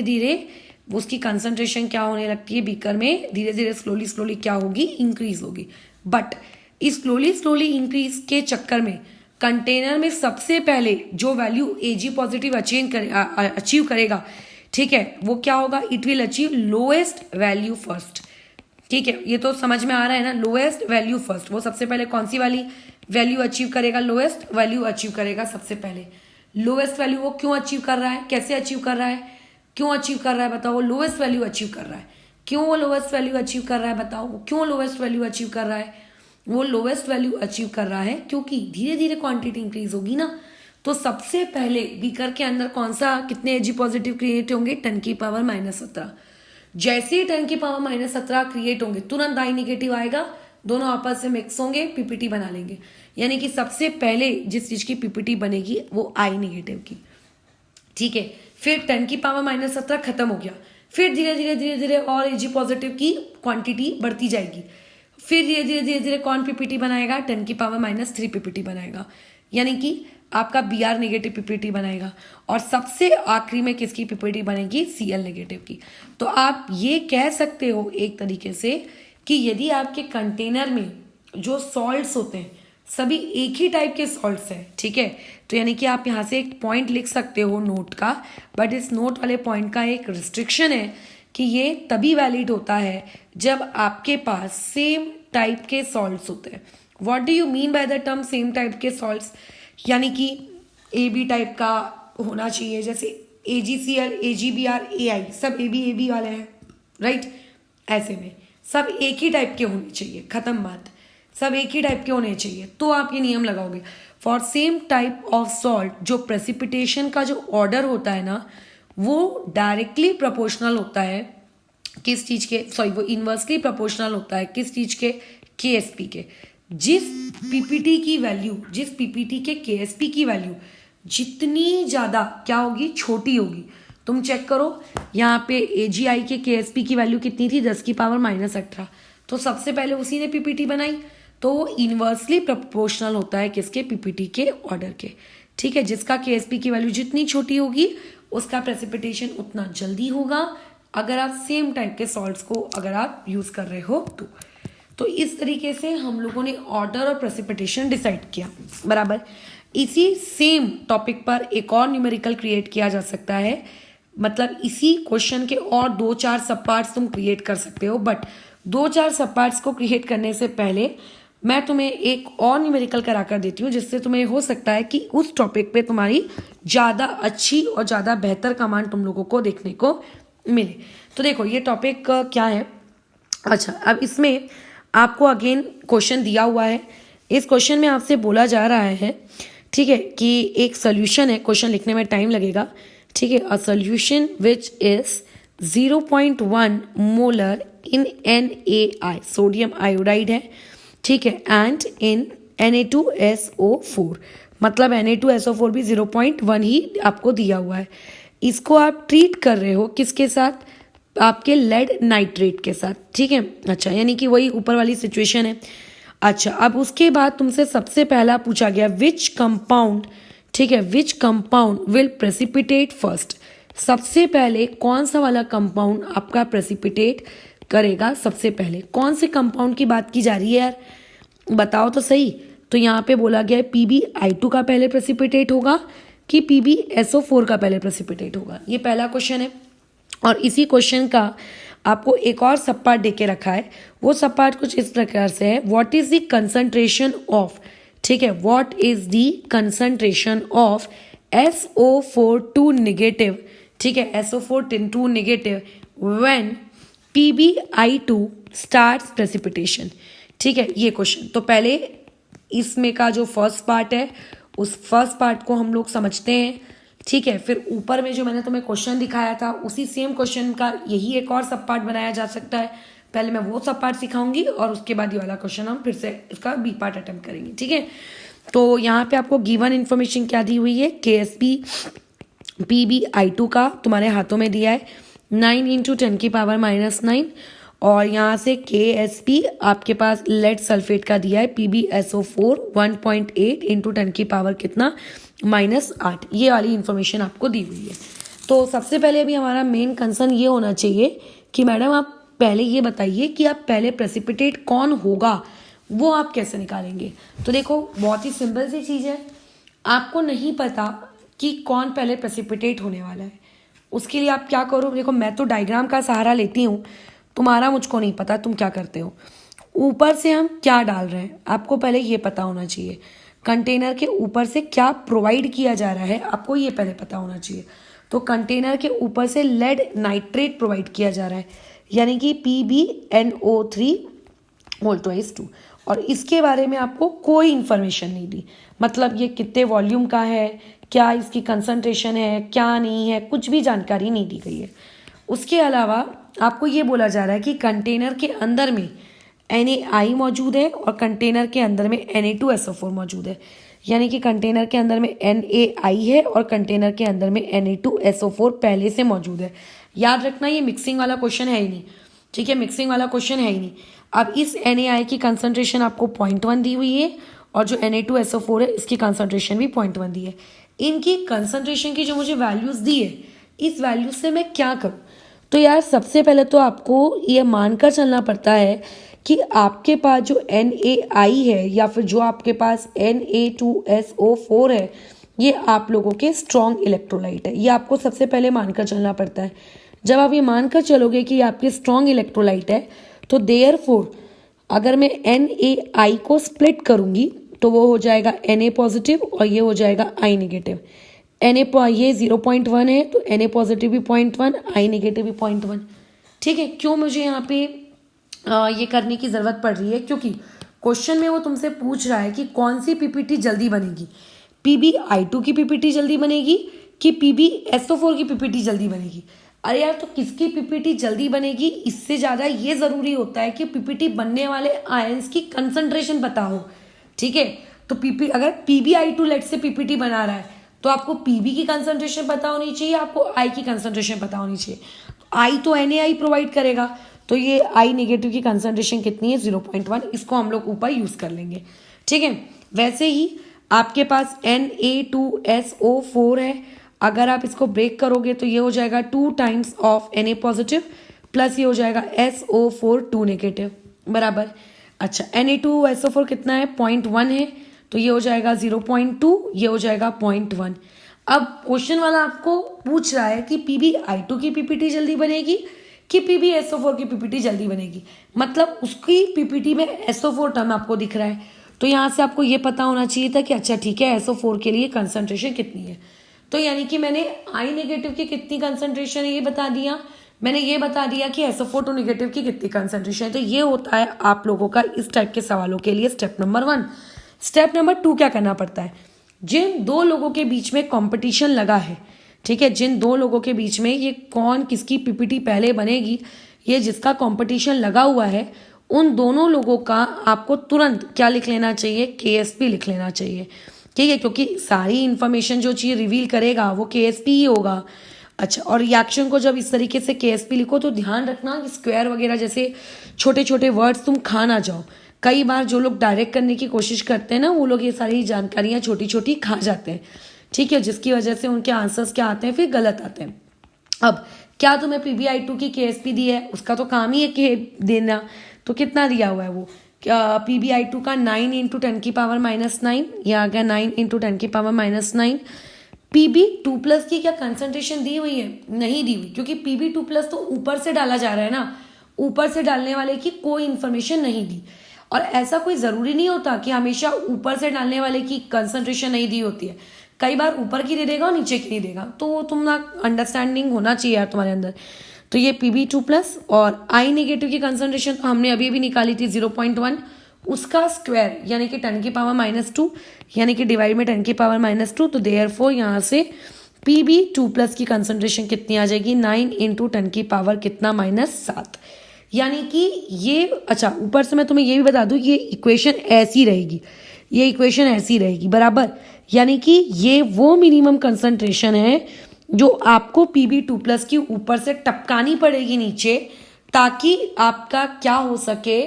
धीरे उसकी कंसंट्रेशन क्या होने लगती है बीकर में, धीरे धीरे स्लोली क्या होगी, इंक्रीज होगी। बट इस स्लोली इंक्रीज के चक्कर में कंटेनर में सबसे पहले जो वैल्यू Ag पॉजिटिव अचीव करेगा, ठीक है, वो क्या होगा, it will achieve lowest value first, ठीक है। ये तो समझ में आ रहा है ना, लोएस्ट वैल्यू फर्स्ट। वो सबसे पहले कौन सी वाली वैल्यू अचीव करेगा, लोएस्ट वैल्यू अचीव करेगा सबसे पहले। लोएस्ट वैल्यू वो क्यों अचीव कर रहा है, कैसे अचीव कर रहा है, क्यों अचीव कर रहा है बताओ? वो लोएस्ट वैल्यू अचीव कर रहा है। क्यों वो लोएस्ट वैल्यू अचीव कर रहा है बताओ? वो क्यों लोएस्ट वैल्यू अचीव कर रहा है? वो लोएस्ट वैल्यू अचीव कर रहा है क्योंकि धीरे धीरे क्वांटिटी इंक्रीज होगी ना। तो सबसे पहले बीकर के अंदर कौन सा, कितने Ag पॉजिटिव क्रिएट होंगे, 10⁻⁻17। जैसे ही 10⁻⁻17 क्रिएट होंगे तुरंत I नेगेटिव आएगा, दोनों आपस में मिक्स होंगे, पीपीटी बना लेंगे। यानी कि सबसे पहले जिस चीज की पीपीटी बनेगी वो I नेगेटिव की, ठीक है। फिर 10⁻⁻17 खत्म हो गया, फिर धीरे धीरे और Ag पॉजिटिव की क्वांटिटी बढ़ती जाएगी। फिर धीरे धीरे कौन पीपीटी बनाएगा, 10⁻³ पीपीटी बनाएगा, यानी कि आपका Br नेगेटिव पीपीटी बनाएगा। और सबसे आखिरी में किसकी पीपीटी बनेगी, Cl नेगेटिव की। तो आप ये कह सकते हो एक तरीके से कि यदि आपके कंटेनर में जो सॉल्ट्स होते हैं सभी एक ही टाइप के सॉल्ट्स हैं, ठीक है, तो यानी कि आप यहाँ से एक पॉइंट लिख सकते हो नोट का, बट इस नोट वाले पॉइंट का एक रिस्ट्रिक्शन है कि ये तभी वैलिड होता है जब आपके पास सेम टाइप के सॉल्ट्स होते हैं। What do you mean by the term same type के सॉल्ट्स? यानी कि AB टाइप का होना चाहिए, जैसे AgCl, AgBr, AI सब AB वाले हैं, राइट। ऐसे में सब एक ही टाइप के होने चाहिए, खत्म बात, सब एक ही टाइप के होने चाहिए, तो आप ये नियम लगाओगे। For same type of salt, जो प्रेसिपिटेशन का जो ऑर्डर होता है ना, वो डायरेक्टली प्रोपोर्शनल होता है किस चीज के, सॉरी वो इन्वर्सली प्रोपोर्शनल होता है किस चीज के, KSP के। जिस PPT की वैल्यू, जिस PPT के KSP की वैल्यू जितनी ज्यादा क्या होगी, छोटी होगी। तुम चेक करो यहाँ पे AgI के KSP की वैल्यू कितनी थी, 10⁻18। तो सबसे पहले उसी ने PPT बनाई, तो वो इन्वर्सली प्रोपोर्शनल होता है किसके, PPT के ऑर्डर के, ठीक है। जिसका KSP की वैल्यू जितनी छोटी होगी उसका प्रेसिपिटेशन उतना जल्दी होगा, अगर आप सेम टाइप के सॉल्ट्स को अगर आप यूज कर रहे हो तो इस तरीके से हम लोगों ने ऑर्डर और प्रेसिपिटेशन डिसाइड किया, बराबर। इसी सेम टॉपिक पर एक और न्यूमेरिकल क्रिएट किया जा सकता है, मतलब इसी क्वेश्चन के और 2-4 सब पार्ट्स तुम क्रिएट कर सकते हो, बट 2-4 सब पार्ट्स को क्रिएट करने से पहले मैं तुम्हें एक और न्यूमेरिकल करा कर देती हूँ, जिससे तुम्हें हो सकता है कि उस टॉपिक पे तुम्हारी ज़्यादा अच्छी और ज़्यादा बेहतर कमांड तुम लोगों को देखने को मिले। तो देखो ये टॉपिक क्या है। अच्छा, अब इसमें आपको अगेन क्वेश्चन दिया हुआ है। इस क्वेश्चन में आपसे बोला जा रहा है, ठीक है, कि एक सोल्यूशन है, क्वेश्चन लिखने में टाइम लगेगा, ठीक है। A solution which is 0.1 molar in NaI, sodium iodide है, ठीक है, एंड इन Na2SO4, मतलब Na2SO4 भी 0.1 ही आपको दिया हुआ है। इसको आप ट्रीट कर रहे हो किसके साथ, आपके लेड नाइट्रेट के साथ, ठीक है। अच्छा, यानी कि वही ऊपर वाली सिचुएशन है। अच्छा, अब उसके बाद तुमसे सबसे पहला पूछा गया विच कंपाउंड, ठीक है, which compound will precipitate first, सबसे पहले कौन सा वाला कंपाउंड आपका प्रेसिपिटेट करेगा सबसे पहले। कौन से कंपाउंड की बात की जा रही है यार, बताओ तो सही। तो यहाँ पे बोला गया है PbI2 का पहले प्रेसिपिटेट होगा कि PbSO4 का पहले प्रेसिपिटेट होगा, ये पहला क्वेश्चन है। और इसी क्वेश्चन का आपको एक और सब पार्ट देके रखा है, वो सब पार्ट कुछ इस प्रकार से है, what is the concentration of, ठीक है, what is the concentration of SO4 negative, ठीक है, SO4 negative when PbI2 starts precipitation, ठीक है, ये क्वेश्चन। तो पहले इसमें का जो फर्स्ट पार्ट है उस फर्स्ट पार्ट को हम लोग समझते हैं, ठीक है। फिर ऊपर में जो मैंने तुम्हें क्वेश्चन दिखाया था उसी सेम क्वेश्चन का यही एक और सब पार्ट बनाया जा सकता है। पहले मैं वो सब पार्ट सिखाऊंगी और उसके बाद ये वाला क्वेश्चन हम फिर से इसका B पार्ट अटेम्प्ट करेंगे, ठीक है। तो यहाँ पे आपको गिवन इन्फॉर्मेशन क्या दी हुई है, KSP PbI2 का तुम्हारे हाथों में दिया है 9 × 10⁻⁻9, और यहाँ से KSP आपके पास लेड सल्फेट का दिया है PbSO4 1.8 × 10 कितना -8, ये वाली इंफॉर्मेशन आपको दी हुई है। तो सबसे पहले अभी हमारा मेन कंसर्न ये होना चाहिए कि मैडम आप पहले ये बताइए कि आप पहले प्रेसिपिटेट कौन होगा वो आप कैसे निकालेंगे। तो देखो बहुत ही सिंपल सी चीज़ है, आपको नहीं पता कि कौन पहले प्रेसिपिटेट होने वाला है, उसके लिए आप क्या करो, देखो मैं तो डायग्राम का सहारा लेती हूँ, तुम्हारा मुझको नहीं पता तुम क्या करते हो। ऊपर से हम क्या डाल रहे हैं आपको पहले ये पता होना चाहिए, कंटेनर के ऊपर से क्या प्रोवाइड किया जा रहा है आपको ये पहले पता होना चाहिए। तो कंटेनर के ऊपर से लेड नाइट्रेट प्रोवाइड किया जा रहा है, यानी कि PbNO3 होल ट्वाइस 2, और इसके बारे में आपको कोई इन्फॉर्मेशन नहीं दी, मतलब ये कितने वॉल्यूम का है, क्या इसकी कंसंट्रेशन है, क्या नहीं है, कुछ भी जानकारी नहीं दी गई है। उसके अलावा आपको ये बोला जा रहा है कि कंटेनर के अंदर में NaI मौजूद है और कंटेनर के अंदर में Na2SO4 मौजूद है, यानी कि कंटेनर के अंदर में NaI है और कंटेनर के अंदर में Na2SO4 पहले से मौजूद है। याद रखना ये मिक्सिंग वाला क्वेश्चन है ही नहीं, ठीक है, मिक्सिंग वाला क्वेश्चन है ही नहीं। अब इस NaI की कंसंट्रेशन आपको 0.1 दी हुई है और जो Na2SO4 है इसकी कंसंट्रेशन भी 0.1 दी है। इनकी कंसंट्रेशन की जो मुझे वैल्यूज दी है, इस वैल्यूज से मैं क्या करूँ, तो यार सबसे पहले तो आपको ये मानकर चलना पड़ता है कि आपके पास जो NaI है या फिर जो आपके पास Na2SO4 है, ये आप लोगों के स्ट्रॉन्ग इलेक्ट्रोलाइट है, ये आपको सबसे पहले मानकर चलना पड़ता है। जब आप ये मानकर चलोगे कि आपके स्ट्रॉन्ग इलेक्ट्रोलाइट है, तो देयरफॉर अगर मैं NaI को स्प्लिट करूंगी तो वो हो जाएगा Na पॉजिटिव और ये हो जाएगा I नेगेटिव। ये 0.1 है तो Na पॉजिटिव भी 0.1, I नेगेटिव भी 0.1। ठीक है, क्यों मुझे यहाँ पे ये करने की ज़रूरत पड़ रही है, क्योंकि क्वेश्चन में वो तुमसे पूछ रहा है कि कौन सी पीपीटी जल्दी बनेगी, PbI2 की पीपीटी जल्दी बनेगी कि PbSO4 की पीपीटी जल्दी बनेगी। अरे यार, तो किसकी पीपीटी जल्दी बनेगी, इससे ज़्यादा ये ज़रूरी होता है कि पीपीटी बनने वाले आयंस की कंसंट्रेशन पता हो। ठीक है, तो अगर PbI2 लेट से पीपीटी बना रहा है तो आपको Pb की कंसंट्रेशन पता होनी चाहिए, आपको I की कंसंट्रेशन पता होनी चाहिए। I तो NaI प्रोवाइड करेगा, तो ये I नेगेटिव की कंसंट्रेशन कितनी है 0.1, इसको हम लोग ऊपर यूज़ कर लेंगे। ठीक है, वैसे ही आपके पास Na2SO4 है, अगर आप इसको ब्रेक करोगे तो ये हो जाएगा 2 times of Na positive plus ये हो जाएगा SO4 2 नेगेटिव बराबर। अच्छा, Na2SO4 कितना है 0.1 है, तो ये हो जाएगा 0.2, ये हो जाएगा 0.1। अब क्वेश्चन वाला आपको पूछ रहा है कि PbI2 की पीपीटी जल्दी बनेगी कि PbSO4 की पीपीटी जल्दी बनेगी, मतलब उसकी पीपीटी में SO4 टर्म आपको दिख रहा है, तो यहाँ से आपको ये पता होना चाहिए था कि अच्छा ठीक है SO4 के लिए कंसंट्रेशन कितनी है। तो यानी कि मैंने I नेगेटिव की कितनी कंसंट्रेशन है ये बता दिया, मैंने ये बता दिया कि SO4 2 नेगेटिव की कितनी कंसंट्रेशन है। तो ये होता है आप लोगों का इस टाइप के सवालों के लिए स्टेप नंबर 1। स्टेप नंबर 2 क्या करना पड़ता है, जिन दो लोगों के बीच में कंपटीशन लगा है, ठीक है, जिन दो लोगों के बीच में ये कौन किसकी पीपीटी पहले बनेगी, ये जिसका कंपटीशन लगा हुआ है, उन दोनों लोगों का आपको तुरंत क्या लिख लेना चाहिए, KSP लिख लेना चाहिए। ठीक है, क्योंकि सारी इन्फॉर्मेशन जो चीज़ रिवील करेगा वो KSP ही होगा। अच्छा, और रिएक्शन को जब इस तरीके से KSP लिखो तो ध्यान रखना स्क्वायर वगैरह जैसे छोटे छोटे वर्ड्स तुम खा ना जाओ। कई बार जो लोग डायरेक्ट करने की कोशिश करते हैं ना, वो लोग ये सारी जानकारियाँ छोटी छोटी खा जाते हैं। ठीक है, जिसकी वजह से उनके आंसर्स क्या आते हैं, फिर गलत आते हैं। अब क्या तुम्हें PbI2 की KSP दी है, उसका तो काम ही है कि देना, तो कितना दिया हुआ है वो, PbI2 का 9 × 10⁻⁹, यह आ गया 9 × 10⁻⁹। Pb2+ की क्या कंसंट्रेशन दी हुई है, नहीं दी हुई, क्योंकि Pb2+ तो ऊपर से डाला जा रहा है ना, ऊपर से डालने वाले की कोई इन्फॉर्मेशन नहीं दी। और ऐसा कोई ज़रूरी नहीं होता कि हमेशा ऊपर से डालने वाले की कंसंट्रेशन नहीं दी होती है, कई बार ऊपर की दे देगा और नीचे की नहीं देगा, तो तुम ना अंडरस्टैंडिंग होना चाहिए यार तुम्हारे अंदर। तो ये Pb2+ और I नेगेटिव की कंसंट्रेशन तो हमने अभी निकाली थी 0.1, उसका स्क्वायर यानी कि 10⁻², यानी कि डिवाइड में 10⁻², तो देयरफॉर यहाँ से Pb2+ की कंसंट्रेशन कितनी आ जाएगी, 9 × 10⁻⁷, यानी कि ये। अच्छा, ऊपर से मैं तुम्हें ये भी बता दूं, ये इक्वेशन ऐसी रहेगी, ये इक्वेशन ऐसी रहेगी बराबर, यानी कि ये वो मिनिमम कंसंट्रेशन है जो आपको Pb2+ की ऊपर से टपकानी पड़ेगी नीचे, ताकि आपका क्या हो सके,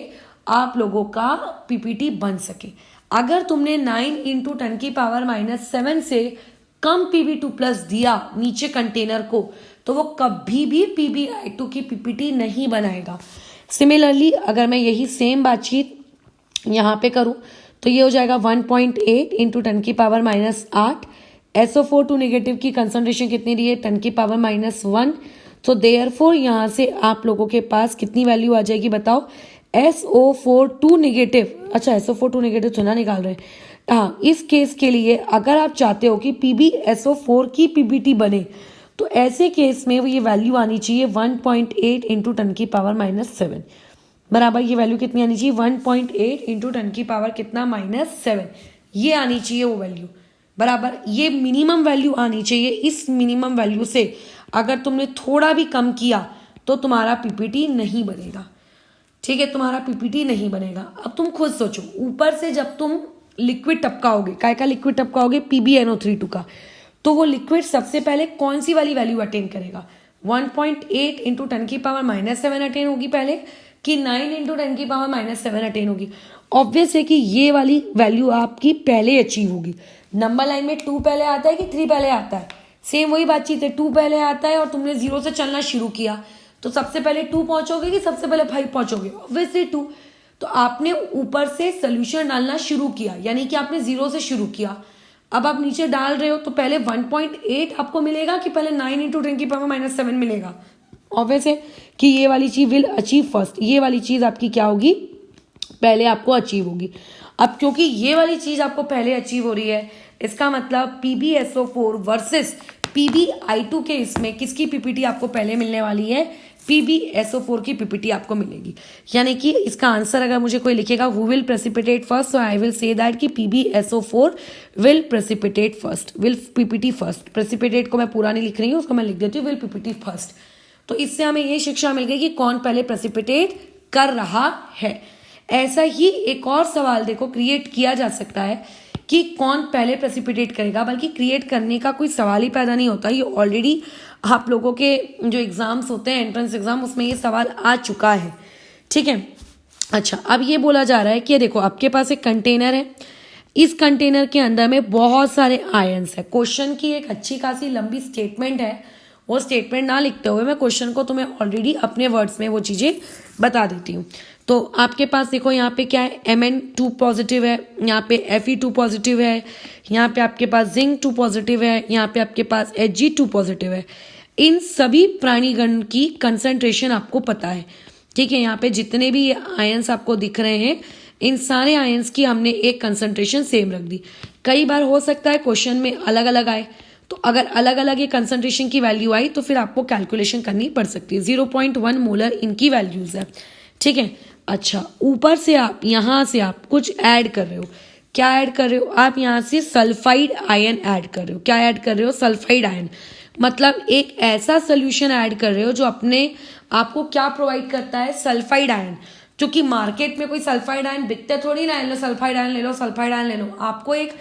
आप लोगों का पीपीटी बन सके। अगर तुमने 9 × 10⁻⁷ से कम Pb2+ दिया नीचे कंटेनर को, तो वो कभी भी PbI2 की पीपीटी नहीं बनाएगा। सिमिलरली अगर मैं यही सेम बातचीत यहाँ पे करूँ तो ये हो जाएगा 1.8 × 10⁻⁸। SO4 2 नेगेटिव की कंसंट्रेशन कितनी दी है, 10⁻⁻1। तो देयरफॉर यहाँ से आप लोगों के पास कितनी वैल्यू आ जाएगी बताओ, SO4 2 नेगेटिव। अच्छा, SO4 2 नेगेटिव तो ना निकाल रहे, हाँ, इस केस के लिए अगर आप चाहते हो कि PbSO4 की पीपीटी बने, तो ऐसे केस में वो ये वैल्यू आनी चाहिए 1.8 × 10⁻⁷, बराबर। ये वैल्यू कितनी आनी चाहिए, 1.8 × 10⁻⁷, ये आनी चाहिए वो वैल्यू बराबर। ये मिनिमम वैल्यू आनी चाहिए। इस मिनिमम वैल्यू से अगर तुमने थोड़ा भी कम किया तो तुम्हारा पीपीटी नहीं बनेगा। ठीक है, तुम्हारा पीपीटी नहीं बनेगा। अब तुम खुद सोचो, ऊपर से जब तुम लिक्विड टपकाओगे, काय का लिक्विड टपकाओगे, PbNO32 का, तो वो लिक्विड सबसे पहले कौन सी वाली वैल्यू अटेन करेगा, 1.8 × 10⁻⁷ अटेन होगी पहले, कि 9 × 10⁻⁷ अटेन होगी। ऑब्वियस है कि ये वाली वैल्यू आपकी पहले अचीव होगी। नंबर लाइन में 2 पहले आता है कि 3 पहले आता है, सेम वही बातचीत है, 2 पहले आता है और तुमने 0 से चलना शुरू किया, तो सबसे पहले 2 पहुंचोगे कि सबसे पहले 5 पहुंचोगे, ऑब्वियसली 2। तो आपने ऊपर से सोल्यूशन डालना शुरू किया, यानी कि आपने 0 से शुरू किया। अब आप नीचे डाल रहे हो तो पहले 1.8 आपको मिलेगा कि पहले 9 × 10⁻⁷ मिलेगा। ऑब्वियस है कि ये वाली चीज विल अचीव फर्स्ट, ये वाली चीज आपकी क्या होगी, पहले आपको अचीव होगी। अब क्योंकि ये वाली चीज आपको पहले अचीव हो रही है, इसका मतलब PbSO4 वर्सेस PbI2 के इसमें किसकी पीपीटी आपको पहले मिलने वाली है, PbSO4 की पीपीटी आपको मिलेगी। यानी कि इसका आंसर अगर मुझे कोई लिखेगा who will precipitate first, so I will say that कि PbSO4 will precipitate first, will PPT first. Precipitate को मैं पूरा नहीं लिख रही हूँ, उसको मैं लिख देती हूँ विल पीपीटी फर्स्ट। तो इससे हमें ये शिक्षा मिल गई कि कौन पहले प्रेसिपिटेट कर रहा है। ऐसा ही एक और सवाल देखो क्रिएट किया जा सकता है कि कौन पहले प्रेसिपिटेट करेगा, बल्कि क्रिएट करने का कोई सवाल ही पैदा नहीं होता, ये ऑलरेडी आप लोगों के जो एग्जाम्स होते हैं एंट्रेंस एग्जाम, उसमें ये सवाल आ चुका है। ठीक है, अच्छा अब ये बोला जा रहा है कि देखो आपके पास एक कंटेनर है, इस कंटेनर के अंदर में बहुत सारे आयंस है। क्वेश्चन की एक अच्छी खासी लंबी स्टेटमेंट है, वो स्टेटमेंट ना लिखते हुए मैं क्वेश्चन को तुम्हें ऑलरेडी अपने वर्ड्स में वो चीज़ें बता देती हूँ। तो आपके पास देखो यहाँ पे क्या है, Mn2 पॉजिटिव है, यहाँ पे Fe2 पॉजिटिव है, यहाँ पे आपके पास Zinc 2 पॉजिटिव है, यहाँ पे आपके पास Hg2 पॉजिटिव है। इन सभी प्राणीगण की कंसंट्रेशन आपको पता है। ठीक है, यहाँ पे जितने भी आयंस आपको दिख रहे हैं, इन सारे आयंस की हमने एक कंसंट्रेशन सेम रख दी। कई बार हो सकता है क्वेश्चन में अलग अलग आए, तो अगर अलग अलग ये कंसंट्रेशन की वैल्यू आई तो फिर आपको कैलकुलेशन करनी पड़ सकती है। 0.1 मोलर इनकी वैल्यूज है। ठीक है, अच्छा ऊपर से आप यहाँ से आप कुछ ऐड कर रहे हो, क्या ऐड कर रहे हो आप, यहाँ से सल्फाइड आयन ऐड कर रहे हो। क्या ऐड कर रहे हो, सल्फाइड आयन, मतलब एक ऐसा सोल्यूशन ऐड कर रहे हो जो अपने आपको क्या प्रोवाइड करता है, सल्फाइड आयन। क्योंकि मार्केट में कोई सल्फाइड आयन बिकते थोड़ी ना, लो सल्फाइड आयन ले लो, सल्फाइड आयन ले लो। आपको एक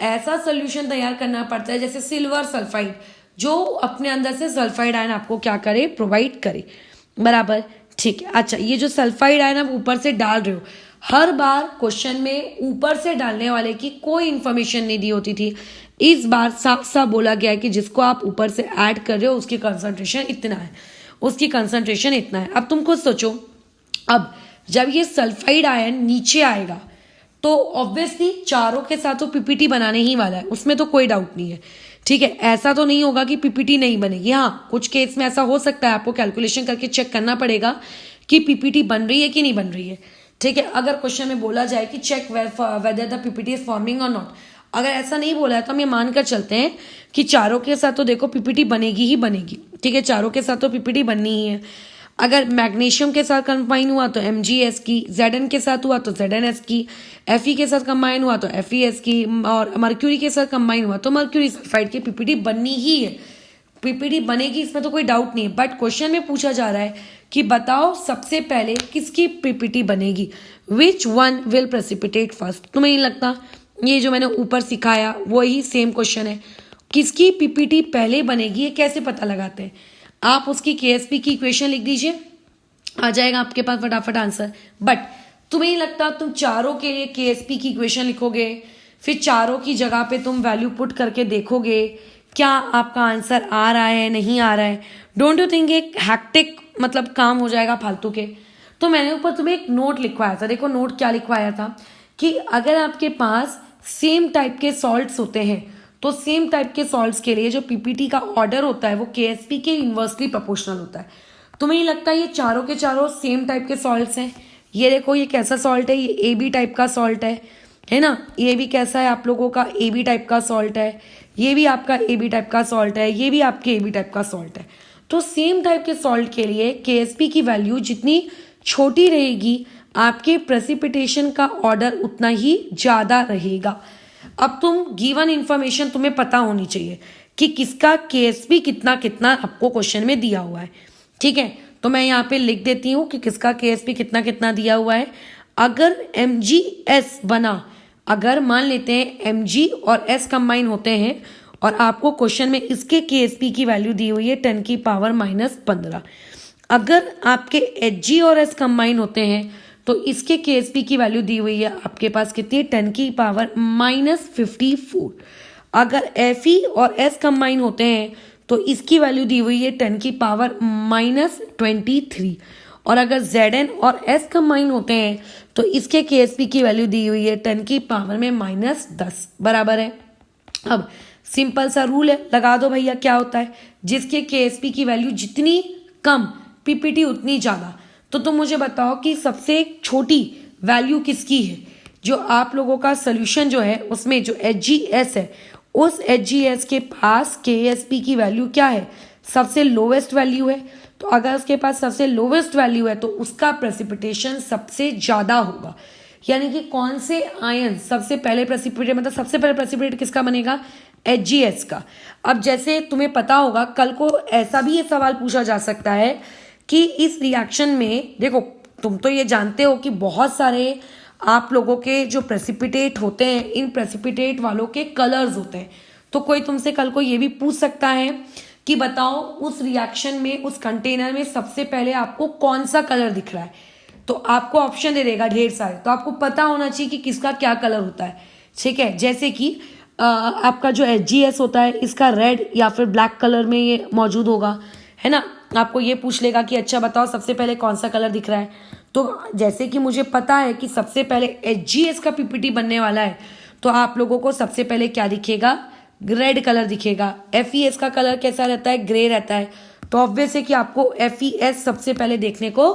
ऐसा सोल्यूशन तैयार करना पड़ता है जैसे सिल्वर सल्फाइड, जो अपने अंदर से सल्फाइड आयन आपको क्या करे, प्रोवाइड करे। बराबर, ठीक है। अच्छा ये जो सल्फाइड आयन आप ऊपर से डाल रहे हो, हर बार क्वेश्चन में ऊपर से डालने वाले की कोई इंफॉर्मेशन नहीं दी होती थी। इस बार साफ साफ बोला गया है कि जिसको आप ऊपर से ऐड कर रहे हो उसकी कंसंट्रेशन इतना है, उसकी कंसंट्रेशन इतना है। अब तुम खुद सोचो, अब जब ये सल्फाइड आयन नीचे आएगा तो ऑब्वियसली चारों के साथ तो पीपीटी बनाने ही वाला है, उसमें तो कोई डाउट नहीं है। ठीक है, ऐसा तो नहीं होगा कि पीपीटी नहीं बनेगी। हाँ, कुछ केस में ऐसा हो सकता है, आपको कैलकुलेशन करके चेक करना पड़ेगा कि पीपीटी बन रही है कि नहीं बन रही है। ठीक है, अगर क्वेश्चन में बोला जाए कि check whether the PPT is forming और नॉट, अगर ऐसा नहीं बोला है तो हम ये मानकर चलते हैं कि चारों के साथ तो देखो पीपीटी बनेगी ही बनेगी। ठीक है, चारों के साथ तो पीपीटी बननी ही है। अगर मैग्नीशियम के साथ कंबाइन हुआ तो MgS की, Zn के साथ हुआ तो ZnS की, Fe के साथ कंबाइन हुआ तो FeS की, और मर्क्यूरी के साथ कंबाइन हुआ तो मर्क्यूरी सल्फाइड की पीपीटी बननी ही है। पीपीटी बनेगी, इसमें तो कोई डाउट नहीं है। बट क्वेश्चन में पूछा जा रहा है कि बताओ सबसे पहले किसकी पीपीटी बनेगी, which one will precipitate first. तुम्हें नहीं लगता ये जो मैंने ऊपर सिखाया वही सेम क्वेश्चन है, किसकी पीपीटी पहले बनेगी ये कैसे पता लगाते हैं। आप उसकी KSP की इक्वेशन लिख दीजिए, आ जाएगा आपके पास फटाफट आंसर। बट तुम्हें नहीं लगता तुम चारों के लिए KSP की इक्वेशन लिखोगे, फिर चारों की जगह पे तुम वैल्यू पुट करके देखोगे क्या आपका आंसर आ रहा है नहीं आ रहा है। डोंट यू थिंक एक हैक्टिक मतलब काम हो जाएगा फालतू के। तो मैंने ऊपर तुम्हें एक नोट लिखवाया था, देखो नोट क्या लिखवाया था कि अगर आपके पास सेम टाइप के सॉल्ट्स होते हैं तो सेम टाइप के सॉल्ट्स के लिए जो पीपीटी का ऑर्डर होता है वो KSP के इन्वर्सली प्रोपोर्शनल होता है। तुम्हें नहीं लगता ये चारों के चारों सेम टाइप के सॉल्ट्स हैं। ये देखो ये कैसा सॉल्ट है, ये AB टाइप का सॉल्ट है ना। ये भी कैसा है आप लोगों का AB टाइप का सॉल्ट है, ये भी आपका AB टाइप का सॉल्ट है, ये भी आपके AB टाइप का सॉल्ट है। तो सेम टाइप के सॉल्ट के लिए KSP की वैल्यू जितनी छोटी रहेगी आपके प्रेसिपिटेशन का ऑर्डर उतना ही ज़्यादा रहेगा। अब तुम गिवन इन्फॉर्मेशन तुम्हें पता होनी चाहिए कि किसका KSP कितना कितना आपको क्वेश्चन में दिया हुआ है। ठीक है, तो मैं यहाँ पे लिख देती हूँ कि किसका KSP कितना कितना दिया हुआ है। अगर MgS बना, अगर मान लेते हैं Mg और S कंबाइन होते हैं और आपको क्वेश्चन में इसके KSP की वैल्यू दी हुई है 10 की पावर -15। अगर आपके Hg और S कंबाइन होते हैं तो इसके KSP की वैल्यू दी हुई है आपके पास कितनी, 10 की पावर -54। अगर Fe और S कंबाइन होते हैं तो इसकी वैल्यू दी हुई है 10 की पावर -23। और अगर Zn और S कंबाइन होते हैं तो इसके KSP की वैल्यू दी हुई है 10 की पावर में -10। बराबर है। अब सिंपल सा रूल है, लगा दो भैया क्या होता है, जिसके KSP की वैल्यू जितनी कम पीपीटी उतनी ज़्यादा। तो तुम मुझे बताओ कि सबसे छोटी वैल्यू किसकी है, जो आप लोगों का सोल्यूशन जो है उसमें जो HGS है, उस HGS के पास KSP की वैल्यू क्या है, सबसे लोवेस्ट वैल्यू है। तो अगर उसके पास सबसे लोवेस्ट वैल्यू है तो उसका प्रेसिपिटेशन सबसे ज़्यादा होगा। यानी कि कौन से आयन सबसे पहले प्रेसिपिटेट, मतलब सबसे पहले प्रेसिपिटेट किसका बनेगा, HGS का। अब जैसे तुम्हें पता होगा कल को ऐसा भी ये सवाल पूछा जा सकता है कि इस रिएक्शन में, देखो तुम तो ये जानते हो कि बहुत सारे आप लोगों के जो प्रेसिपिटेट होते हैं, इन प्रेसिपिटेट वालों के कलर्स होते हैं। तो कोई तुमसे कल को ये भी पूछ सकता है कि बताओ उस रिएक्शन में, उस कंटेनर में सबसे पहले आपको कौन सा कलर दिख रहा है। तो आपको ऑप्शन दे देगा ढेर सारे, तो आपको पता होना चाहिए कि किसका क्या कलर होता है। ठीक है, जैसे कि आपका जो HGS होता है इसका रेड या फिर ब्लैक कलर में ये मौजूद होगा, है ना। आपको ये पूछ लेगा कि अच्छा बताओ सबसे पहले कौन सा कलर दिख रहा है। तो जैसे कि मुझे पता है कि सबसे पहले HGS का PPT बनने वाला है, तो आप लोगों को सबसे पहले क्या दिखेगा, रेड कलर दिखेगा। FES का कलर कैसा रहता है, ग्रे रहता है। तो ऑब्वियस है कि आपको FES सबसे पहले देखने को,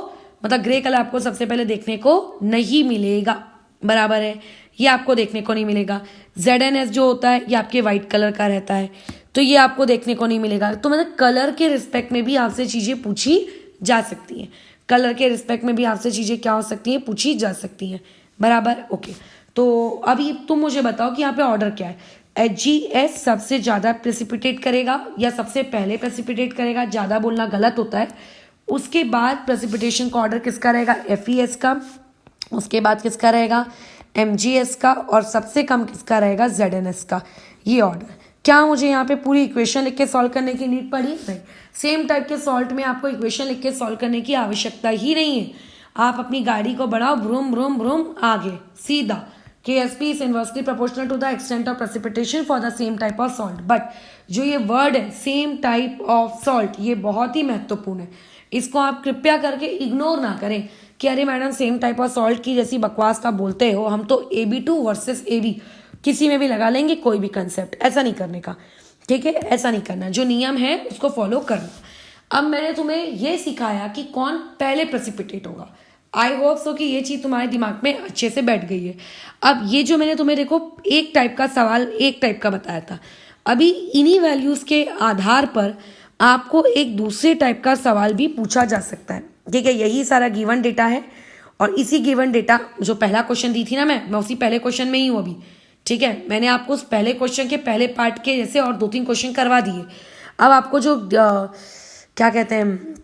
मतलब ग्रे कलर आपको सबसे पहले देखने को नहीं मिलेगा, बराबर है, ये आपको देखने को नहीं मिलेगा। ZNS जो होता है ये आपके वाइट कलर का रहता है, तो ये आपको देखने को नहीं मिलेगा। तो मतलब कलर के रिस्पेक्ट में भी आपसे चीज़ें पूछी जा सकती हैं, कलर के रिस्पेक्ट में भी आपसे चीज़ें क्या हो सकती हैं, पूछी जा सकती हैं, बराबर। ओके, तो अभी तुम मुझे बताओ कि यहाँ पे ऑर्डर क्या है। HGS सबसे ज़्यादा प्रेसिपिटेट करेगा या सबसे पहले प्रेसिपिटेट करेगा, ज़्यादा बोलना गलत होता है। उसके बाद प्रेसिपिटेशन का ऑर्डर किसका रहेगा, FES का। उसके बाद किसका रहेगा, MGS का। और सबसे कम किसका रहेगा, ZNS का। ये ऑर्डर। क्या मुझे यहाँ पे पूरी इक्वेशन लिख के सॉल्व करने की नीड पड़ी, नहीं। सेम टाइप के सॉल्ट में आपको इक्वेशन लिख के सॉल्व करने की आवश्यकता ही नहीं है। आप अपनी गाड़ी को बढ़ाओ, ब्रूम ब्रूम ब्रूम, आगे सीधा। KSP is inversely proportional to the extent of precipitation for the same type of salt। But जो ये वर्ड है सेम टाइप ऑफ सॉल्ट, ये बहुत ही महत्वपूर्ण है। इसको आप कृपया करके इग्नोर ना करें कि अरे madam same type of salt की जैसी बकवास आप बोलते हो, हम तो AB2 वर्सेस AB किसी में भी लगा लेंगे, कोई भी कंसेप्ट। ऐसा नहीं करने का, ठीक है, ऐसा नहीं करना। जो नियम है उसको फॉलो करना। अब मैंने तुम्हें ये सिखाया कि कौन पहले प्रेसिपिटेट होगा। आई होप सो कि ये चीज़ तुम्हारे दिमाग में अच्छे से बैठ गई है। अब ये जो मैंने तुम्हें देखो एक टाइप का सवाल, एक टाइप का बताया था, अभी इन्हीं वैल्यूज़ के आधार पर आपको एक दूसरे टाइप का सवाल भी पूछा जा सकता है। ठीक है, यही सारा गिवन डेटा है और इसी गिवन डेटा, जो पहला क्वेश्चन दी थी ना मैं उसी पहले क्वेश्चन में ही हूँ अभी। ठीक है, मैंने आपको उस पहले क्वेश्चन के पहले पार्ट के जैसे और 2-3 क्वेश्चन करवा दिए। अब आपको जो क्या कहते हैं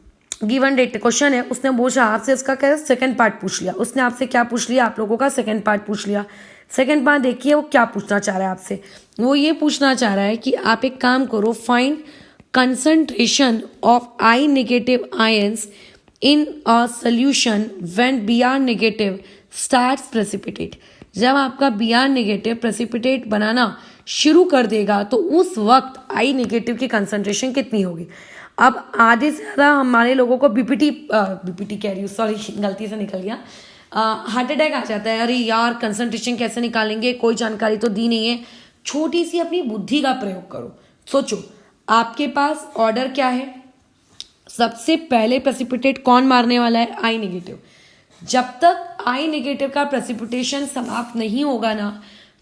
गिवन डेट क्वेश्चन है, उसने पूछा आपसे इसका क्या सेकंड पार्ट पूछ लिया। उसने आपसे क्या पूछ लिया, आप लोगों का सेकंड पार्ट पूछ लिया। सेकंड पार्ट देखिए वो क्या पूछना चाह रहा है आपसे। वो ये पूछना चाह रहा है कि आप एक काम करो, find concentration of I negative ions in a solution when Br negative starts precipitate. जब आपका Br नेगेटिव प्रेसिपिटेट बनाना शुरू कर देगा तो उस वक्त I नेगेटिव की कंसंट्रेशन कितनी होगी। अब आधे से ज़्यादा हमारे लोगों को बीपीटी कह रही हूँ, सॉरी गलती से निकल गया, हार्ट अटैक आ जाता है। अरे यार कंसंट्रेशन कैसे निकालेंगे, कोई जानकारी तो दी नहीं है। छोटी सी अपनी बुद्धि का प्रयोग करो, सोचो आपके पास ऑर्डर क्या है, सबसे पहले प्रेसिपिटेट कौन मारने वाला है, I नेगेटिव। जब तक I नेगेटिव का प्रेसिपिटेशन समाप्त नहीं होगा ना,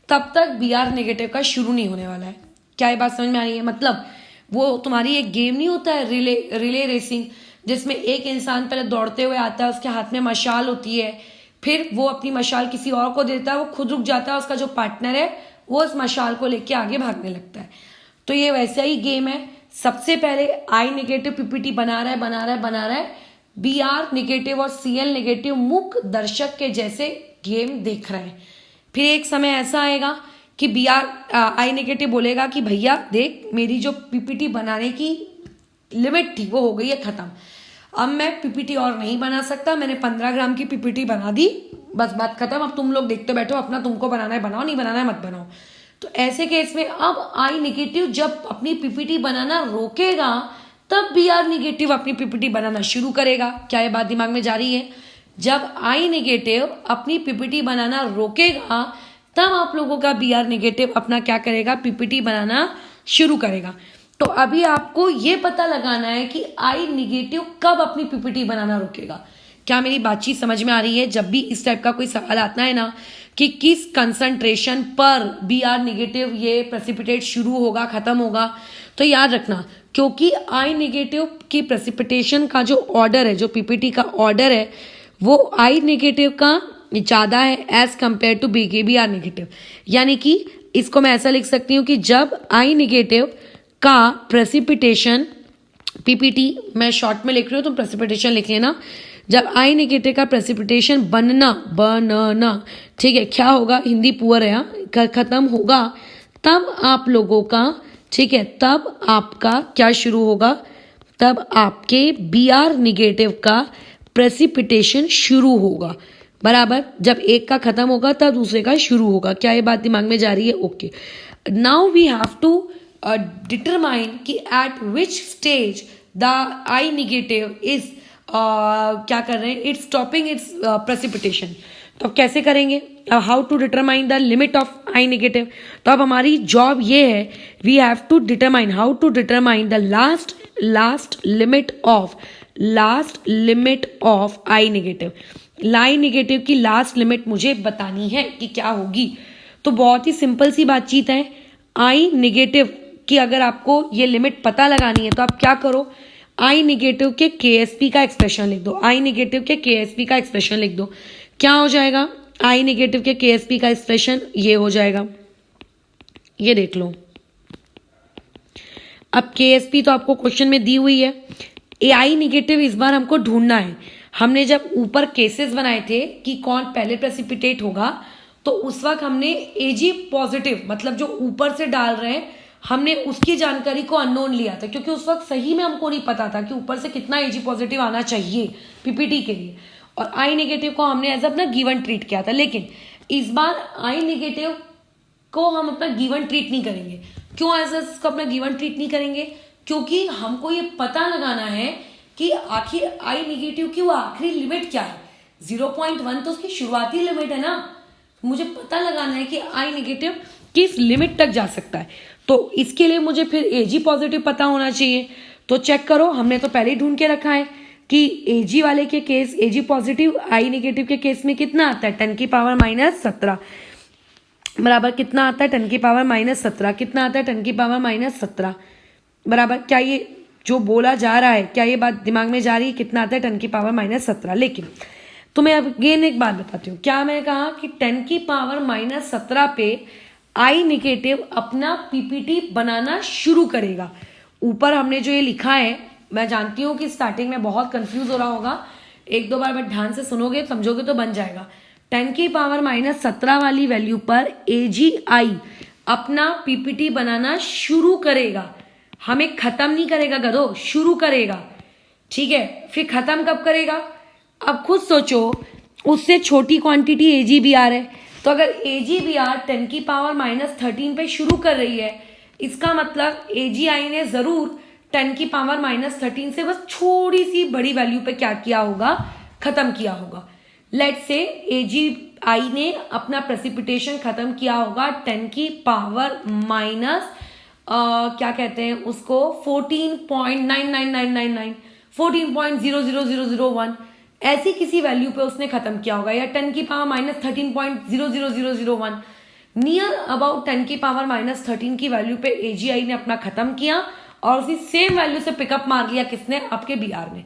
तब तक Br नेगेटिव का शुरू नहीं होने वाला है। क्या ये बात समझ में आ रही है। मतलब वो तुम्हारी एक गेम नहीं होता है रिले रेसिंग, जिसमें एक इंसान पहले दौड़ते हुए आता है, उसके हाथ में मशाल होती है, फिर वो अपनी मशाल किसी और को देता है, वो खुद रुक जाता है, उसका जो पार्टनर है वो उस मशाल को लेके आगे भागने लगता है। तो ये वैसा ही गेम है। सबसे पहले I नेगेटिव PPT बना रहा है, Br नेगेटिव और Cl नेगेटिव मूक दर्शक के जैसे गेम देख रहे हैं। फिर एक समय ऐसा आएगा कि I नेगेटिव बोलेगा कि भैया देख मेरी जो PPT बनाने की लिमिट थी वो हो गई है ख़त्म, अब मैं PPT और नहीं बना सकता, मैंने 15 ग्राम की PPT बना दी, बस बात खत्म, अब तुम लोग देखते बैठो अपना, तुमको बनाना है बनाओ, नहीं बनाना है मत बनाओ। तो ऐसे केस में अब I नेगेटिव जब अपनी PPT बनाना रोकेगा तब Br नेगेटिव अपनी PPT बनाना शुरू करेगा। क्या ये बात दिमाग में जा रही है। जब I नेगेटिव अपनी PPT बनाना रोकेगा तब आप लोगों का Br नेगेटिव अपना क्या करेगा, PPT बनाना शुरू करेगा। तो अभी आपको ये पता लगाना है कि I नेगेटिव कब अपनी PPT बनाना रोकेगा। क्या मेरी बातचीत समझ में आ रही है। जब भी इस टाइप का कोई सवाल आता है ना कि किस कंसंट्रेशन पर बी आर निगेटिव ये प्रेसिपिटेट शुरू होगा, खत्म होगा। तो याद रखना, क्योंकि आई निगेटिव की प्रेसिपिटेशन का जो ऑर्डर है, जो पीपीटी का ऑर्डर है, वो आई निगेटिव का ज़्यादा है as compare to B R negative. यानी कि इसको मैं ऐसा लिख सकती हूँ कि जब आई निगेटिव का प्रेसिपिटेशन, पीपीटी मैं शॉर्ट में लिख रही हूँ, तो प्रेसिपिटेशन लिख लेना। जब आई निगेटिव का प्रेसिपिटेशन बनना, ठीक है, क्या होगा, हिंदी पुअर है, खत्म होगा, तब आप लोगों का, ठीक है, तब आपका क्या शुरू होगा, तब आपके बी आर निगेटिव का प्रेसिपिटेशन शुरू होगा। बराबर, जब एक का खत्म होगा तब दूसरे का शुरू होगा। क्या ये बात दिमाग में जा रही है? Okay, now we have to determine कि at which stage the I negative is क्या कर रहे हैं, इट्स स्टॉपिंग इट्स प्रेसिपिटेशन। तो अब कैसे करेंगे, how to determine the limit of I negative. तो अब हमारी जॉब ये है, we have to determine, how to determine the last limit of I negative. I negative की लास्ट लिमिट मुझे बतानी है कि क्या होगी। तो बहुत ही सिंपल सी बातचीत है, आई निगेटिव की अगर आपको ये लिमिट पता लगानी है तो आप क्या करो, आई निगेटिव के केएसपी का एक्सप्रेशन लिख दो, आई निगेटिव के केएसपी का एक्सप्रेशन लिख दो। क्या हो जाएगा, आई निगेटिव के केएसपी का एक्सप्रेशन ये हो जाएगा, ये देख लो। अब केएसपी तो आपको क्वेश्चन में दी हुई है, ए आई निगेटिव इस बार हमको ढूंढना है। हमने जब ऊपर केसेस बनाए थे कि कौन पहले प्रेसिपिटेट होगा, तो उस वक्त हमने एजी पॉजिटिव, मतलब जो ऊपर से डाल रहे हैं, हमने उसकी जानकारी को अननोन लिया था, क्योंकि उस वक्त सही में हमको नहीं पता था कि ऊपर से कितना एजी पॉजिटिव आना चाहिए पीपीटी के लिए, और आई नेगेटिव को हमने एज अपना गिवन ट्रीट किया था। लेकिन इस बार आई नेगेटिव को हम अपना गिवन ट्रीट नहीं करेंगे। क्यों एज इसको अपना गिवन ट्रीट नहीं करेंगे? क्योंकि हमको ये पता लगाना है कि आखिर आई निगेटिव की वो आखिरी लिमिट क्या है। 0.1 तो उसकी शुरुआती लिमिट है ना, मुझे पता लगाना है कि आई निगेटिव किस लिमिट तक जा सकता है। तो इसके लिए मुझे फिर एजी पॉजिटिव पता होना चाहिए। तो चेक करो, हमने तो पहले ही ढूंढ के रखा है कि एजी वाले के केस, एजी पॉजिटिव आई नेगेटिव के केस में कितना आता है, 10 की पावर -17 बराबर कितना आता है, 10 की पावर -17 कितना आता है, 10 की पावर -17 बराबर। क्या ये जो बोला जा रहा है, क्या ये बात दिमाग में जा रही है, कितना आता है, 10 की पावर -17। लेकिन तो मैं अब अगेन एक बात बताती हूँ, क्या मैं कहा कि 10 की पावर -17 पे आई निगेटिव अपना पीपीटी बनाना शुरू करेगा। ऊपर हमने जो ये लिखा है, मैं जानती हूँ कि स्टार्टिंग में बहुत कंफ्यूज हो रहा होगा, एक दो बार बट ध्यान से सुनोगे समझोगे तो बन जाएगा। 10 की पावर -17 वाली वैल्यू पर AGI अपना पीपीटी बनाना शुरू करेगा, हमें खत्म नहीं करेगा गधो, शुरू करेगा, ठीक है। फिर खत्म कब करेगा, अब खुद सोचो, उससे छोटी क्वांटिटी AGBR है, तो अगर AGBR 10 की पावर -13 पे शुरू कर रही है, इसका मतलब AGI ने जरूर 10 की पावर -13 से बस थोड़ी सी बड़ी वैल्यू पे क्या किया होगा, खत्म किया होगा। लेट्स से AGI ने अपना प्रेसिपिटेशन खत्म किया होगा 10 की पावर माइनस क्या कहते हैं उसको 14.99999 14.00001 ऐसी किसी वैल्यू पे उसने खत्म किया होगा, या 10 की पावर -13.00001 नियर अबाउट 10 की पावर -13 की वैल्यू पे AGI ने अपना खत्म किया, और उसी सेम वैल्यू से पिकअप मार लिया किसने, आपके BR ने।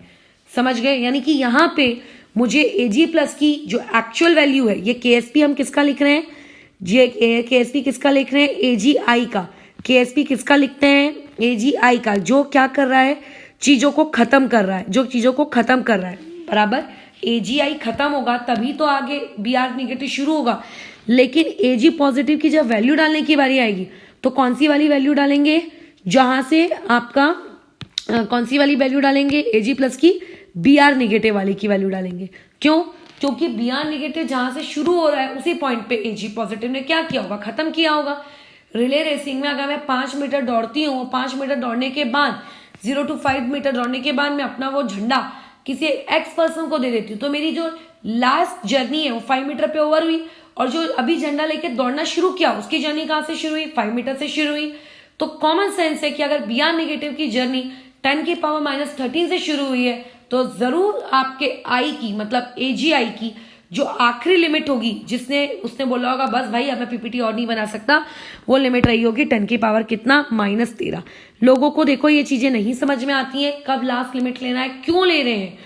समझ गए? यानी कि यहाँ पे मुझे AG प्लस की जो एक्चुअल वैल्यू है, ये KSP हम किसका लिख रहे हैं, ये KSP किसका लिख रहे हैं, AGI का। KSP किसका लिखते हैं, AGI का, जो क्या कर रहा है, चीजों को खत्म कर रहा है, जो चीजों को खत्म कर रहा है बराबर। AGI खत्म होगा तभी तो आगे BR निगेटिव शुरू होगा। लेकिन AG पॉजिटिव की जब वैल्यू डालने की बारी आएगी तो कौन सी वाली वैल्यू डालेंगे, जहां से आपका कौन सी वाली वैल्यू डालेंगे, AG प्लस की BR निगेटिव वाली की वैल्यू डालेंगे। क्यों? क्योंकि BR निगेटिव जहां से शुरू हो रहा है उसी पॉइंट पे AG पॉजिटिव ने क्या किया होगा, खत्म किया होगा। रिले रेसिंग में अगर मैं 5 मीटर दौड़ती हूँ, 5 मीटर दौड़ने के बाद 0 to 5 मीटर दौड़ने के बाद मैं अपना वो झंडा किसी एक्स पर्सन को दे देती हूँ, तो मेरी जो लास्ट जर्नी है वो 5 मीटर पे ओवर हुई, और जो अभी झंडा लेके दौड़ना शुरू किया उसकी जर्नी कहाँ से शुरू हुई, 5 मीटर से शुरू हुई। तो कॉमन सेंस है कि अगर BR नेगेटिव की जर्नी 10 की पावर -13 से शुरू हुई है, तो जरूर आपके आई की मतलब AGI की जो आखिरी लिमिट होगी जिसने उसने बोला होगा बस भाई अब मैं पीपीटी और नहीं बना सकता, वो लिमिट रही होगी 10 की पावर कितना -13। लोगों को देखो ये चीजें नहीं समझ में आती हैं, कब लास्ट लिमिट लेना है, क्यों ले रहे हैं।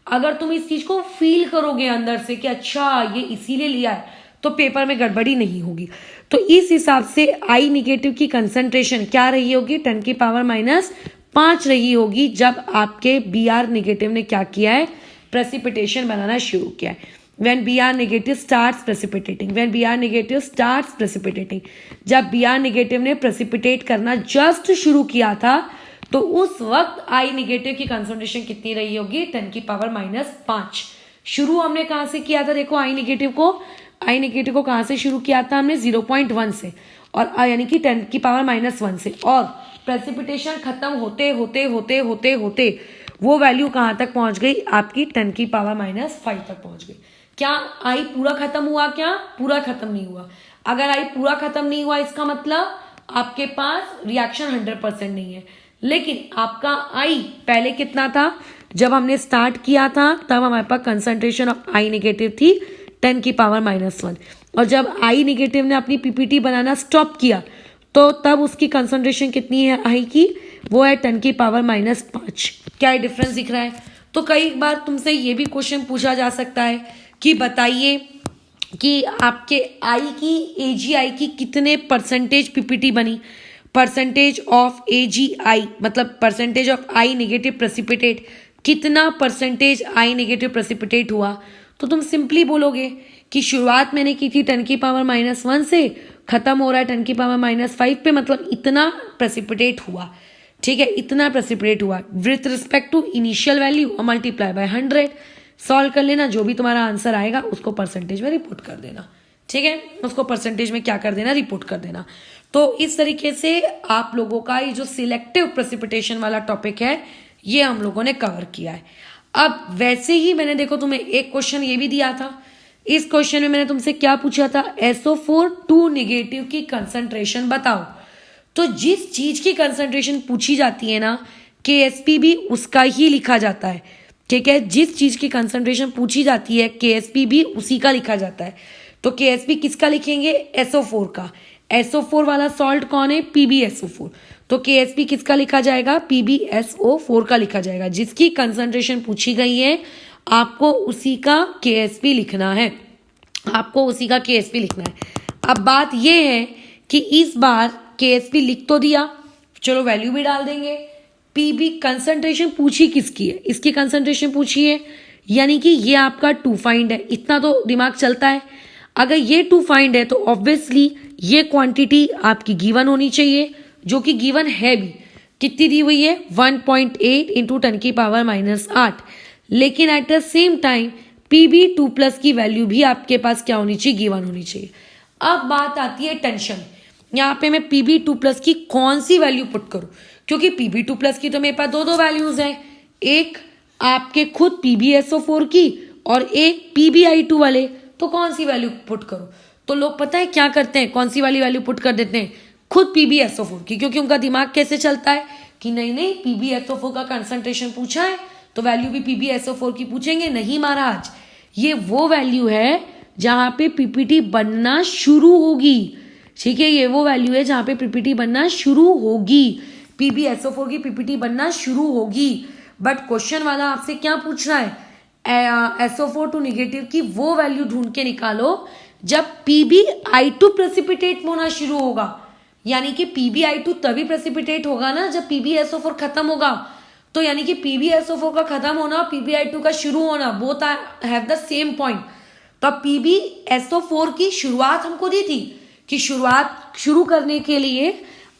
अगर तुम इस चीज को फील करोगे अंदर से कि अच्छा ये इसीलिए लिया है, तो पेपर में गड़बड़ी नहीं होगी। तो इस हिसाब से आई निगेटिव की कंसंट्रेशन क्या रही होगी, 10 की पावर -5 रही होगी जब आपके बी आर निगेटिव ने क्या किया है, प्रेसिपिटेशन बनाना शुरू किया है। When Br negative starts precipitating, when Br negative starts precipitating, जब Br negative ने precipitate करना जस्ट शुरू किया था, तो उस वक्त I नेगेटिव की कंसंट्रेशन कितनी रही होगी, 10 की पावर -5। शुरू हमने कहाँ से किया था, देखो I नेगेटिव को कहाँ से शुरू किया था हमने, 0.1 से, और यानी कि 10 की पावर -1 से, और प्रेसिपिटेशन खत्म होते होते होते होते होते वो वैल्यू कहाँ तक पहुंच गई, आपकी 10 की पावर -5 तक पहुंच गई। क्या आई पूरा खत्म हुआ, क्या पूरा खत्म नहीं हुआ। अगर आई पूरा खत्म नहीं हुआ इसका मतलब आपके पास रिएक्शन 100% नहीं है। लेकिन आपका आई पहले कितना था, जब हमने स्टार्ट किया था तब हमारे पास कंसंट्रेशन ऑफ आई नेगेटिव थी 10 की पावर -1, और जब आई नेगेटिव ने अपनी पीपीटी बनाना स्टॉप किया तो तब उसकी कंसंट्रेशन कितनी है आई की, वो है 10 की पावर -5। क्या डिफरेंस दिख रहा है। तो कई बार तुमसे ये भी क्वेश्चन पूछा जा सकता है कि बताइए कि आपके आई की AgI की कितने परसेंटेज पीपीटी बनी, परसेंटेज ऑफ AgI मतलब percentage of I negative precipitate, कितना परसेंटेज आई नेगेटिव प्रेसिपिटेट हुआ। तो तुम सिंपली बोलोगे कि शुरुआत मैंने की थी 10 की पावर -1 से, खत्म हो रहा है 10 की पावर -5 पे, मतलब इतना प्रेसिपिटेट हुआ। ठीक है, इतना प्रेसिपिटेट हुआ with respect to initial value और मल्टीप्लाई बाय 100। सॉल्व कर लेना, जो भी तुम्हारा आंसर आएगा उसको परसेंटेज में रिपोर्ट कर देना। ठीक है, उसको परसेंटेज में क्या कर देना, रिपोर्ट कर देना। तो इस तरीके से आप लोगों का ये जो सिलेक्टिव प्रेसिपिटेशन वाला टॉपिक है ये हम लोगों ने कवर किया है। अब वैसे ही मैंने देखो तुम्हें एक क्वेश्चन ये भी दिया था, इस क्वेश्चन में मैंने तुमसे क्या पूछा था, SO4 2 नेगेटिव की कंसंट्रेशन बताओ। तो जिस चीज की कंसंट्रेशन पूछी जाती है ना, KSP भी उसका ही लिखा जाता है। ठीक है, जिस चीज की कंसंट्रेशन पूछी जाती है KSP भी उसी का लिखा जाता है। तो KSP किसका लिखेंगे, SO4 का। SO4 वाला सॉल्ट कौन है, PbSO4। तो KSP किसका लिखा जाएगा, PbSO4 का लिखा जाएगा। जिसकी कंसंट्रेशन पूछी गई है आपको उसी का KSP लिखना है, आपको उसी का KSP लिखना है। अब बात यह है कि इस बार KSP लिख तो दिया, चलो वैल्यू भी डाल देंगे। PB कंसंट्रेशन पूछी किसकी है, इसकी कंसंट्रेशन पूछी है, यानी कि ये आपका टू फाइंड है। इतना तो दिमाग चलता है, अगर ये टू फाइंड है तो ऑब्वियसली ये क्वांटिटी आपकी गिवन होनी चाहिए, जो कि गिवन है भी। कितनी दी हुई है, 1.8 इंटू 10 की पावर -8। लेकिन at the same time PB2+ की वैल्यू भी आपके पास क्या होनी चाहिए, गिवन होनी चाहिए। अब बात आती है टेंशन, यहाँ पे मैं PB2+ की कौन सी वैल्यू पुट करूं, क्योंकि PB2+ की तो मेरे पास दो वैल्यूज हैं, एक आपके खुद PbSO4 की और एक PbI2 वाले। तो कौन सी वैल्यू पुट करूं, तो लोग पता है क्या करते हैं, कौन सी वाली वैल्यू पुट कर देते हैं, खुद PbSO4 की, क्योंकि उनका दिमाग कैसे चलता है कि नहीं PbSO4 का कंसंट्रेशन पूछा है तो वैल्यू भी PbSO4 की पूछेंगे। नहीं महाराज, ये वो वैल्यू है जहां पे पीपीटी बनना शुरू होगी। ठीक है, ये वो वैल्यू है जहां पे पीपीटी बनना शुरू होगी, PbSO4 की पीपीटी बनना शुरू होगी। बट क्वेश्चन वाला आपसे क्या पूछ रहा है, SO4 2 नेगेटिव की वो वैल्यू ढूंढ के निकालो जब PbI2 प्रेसिपिटेट होना शुरू होगा। यानी कि PbI2 तभी प्रेसिपिटेट होगा ना जब PbSO4 खत्म होगा। तो यानी कि PbSO4 का खत्म होना और PbI2 का शुरू होना both have the same point. तो PbSO4 की शुरुआत हमको दी थी कि शुरुआत शुरू करने के लिए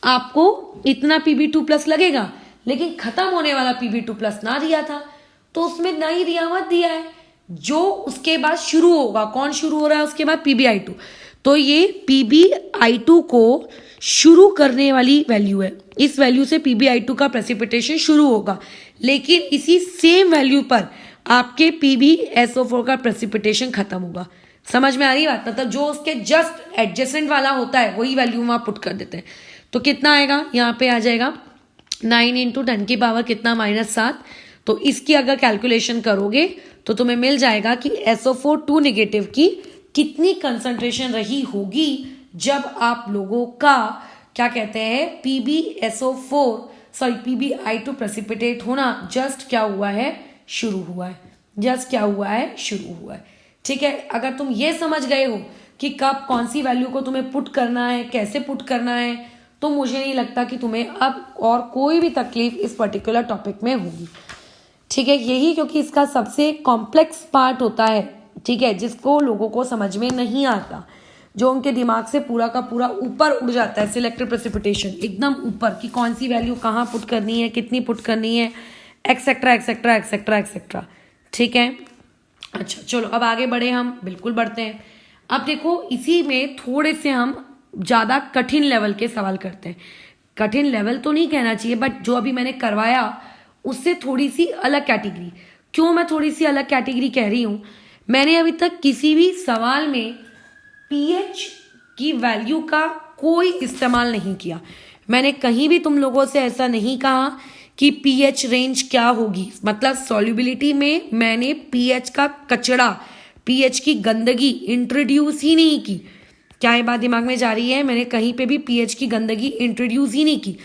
आपको इतना Pb2+ लगेगा, लेकिन खत्म होने वाला Pb2+ ना दिया था, तो उसमें नहीं दिया मत दिया है। जो उसके बाद शुरू होगा, कौन शुरू हो रहा है उसके बाद, PbI2। तो ये PbI2 को शुरू करने वाली वैल्यू है, इस वैल्यू से PbI2 का प्रेसिपिटेशन शुरू होगा, लेकिन इसी सेम वैल्यू पर आपके PbSO4 का प्रेसिपिटेशन खत्म होगा। समझ में आ रही बात, मतलब जो उसके जस्ट एडजेसेंट वाला होता है वही वैल्यू वहां पुट कर देते हैं। तो कितना आएगा, यहाँ पे आ जाएगा 9 इंटू 10 की पावर कितना, -7। तो इसकी अगर कैलकुलेशन करोगे तो तुम्हें मिल जाएगा कि SO4 नेगेटिव की कितनी कंसंट्रेशन रही होगी जब आप लोगों का क्या कहते हैं PbSO4 प्रेसिपिटेट होना जस्ट क्या हुआ है, शुरू हुआ है। जस्ट क्या हुआ है, शुरू हुआ है। ठीक है, अगर तुम ये समझ गए हो कि कब कौन सी वैल्यू को तुम्हें पुट करना है, कैसे पुट करना है, तो मुझे नहीं लगता कि तुम्हें अब और कोई भी तकलीफ इस पर्टिकुलर टॉपिक में होगी। ठीक है, यही क्योंकि इसका सबसे कॉम्प्लेक्स पार्ट होता है, ठीक है, जिसको लोगों को समझ में नहीं आता, जो उनके दिमाग से पूरा का पूरा ऊपर उड़ जाता है। सिलेक्टिव प्रेसिपिटेशन एकदम ऊपर कि कौन सी वैल्यू कहाँ पुट करनी है, कितनी पुट करनी है, एक्सेट्रा एक्सेट्रा एक्सेट्रा एक्सेट्रा। ठीक है, अच्छा चलो अब आगे बढ़े, हम बिल्कुल बढ़ते हैं। अब देखो इसी में थोड़े से हम ज़्यादा कठिन लेवल के सवाल करते हैं। कठिन लेवल तो नहीं कहना चाहिए, बट जो अभी मैंने करवाया उससे थोड़ी सी अलग कैटेगरी। क्यों मैं थोड़ी सी अलग कैटेगरी कह रही हूँ, मैंने अभी तक किसी भी सवाल में पीएच की वैल्यू का कोई इस्तेमाल नहीं किया। मैंने कहीं भी तुम लोगों से ऐसा नहीं कहा कि पीएच रेंज क्या होगी, मतलब सॉल्युबिलिटी में मैंने पीएच का कचड़ा, पीएच की गंदगी इंट्रोड्यूस ही नहीं की। क्या ये बात दिमाग में जा रही है? मैंने कहीं पे भी पीएच की गंदगी इंट्रोड्यूस ही नहीं की।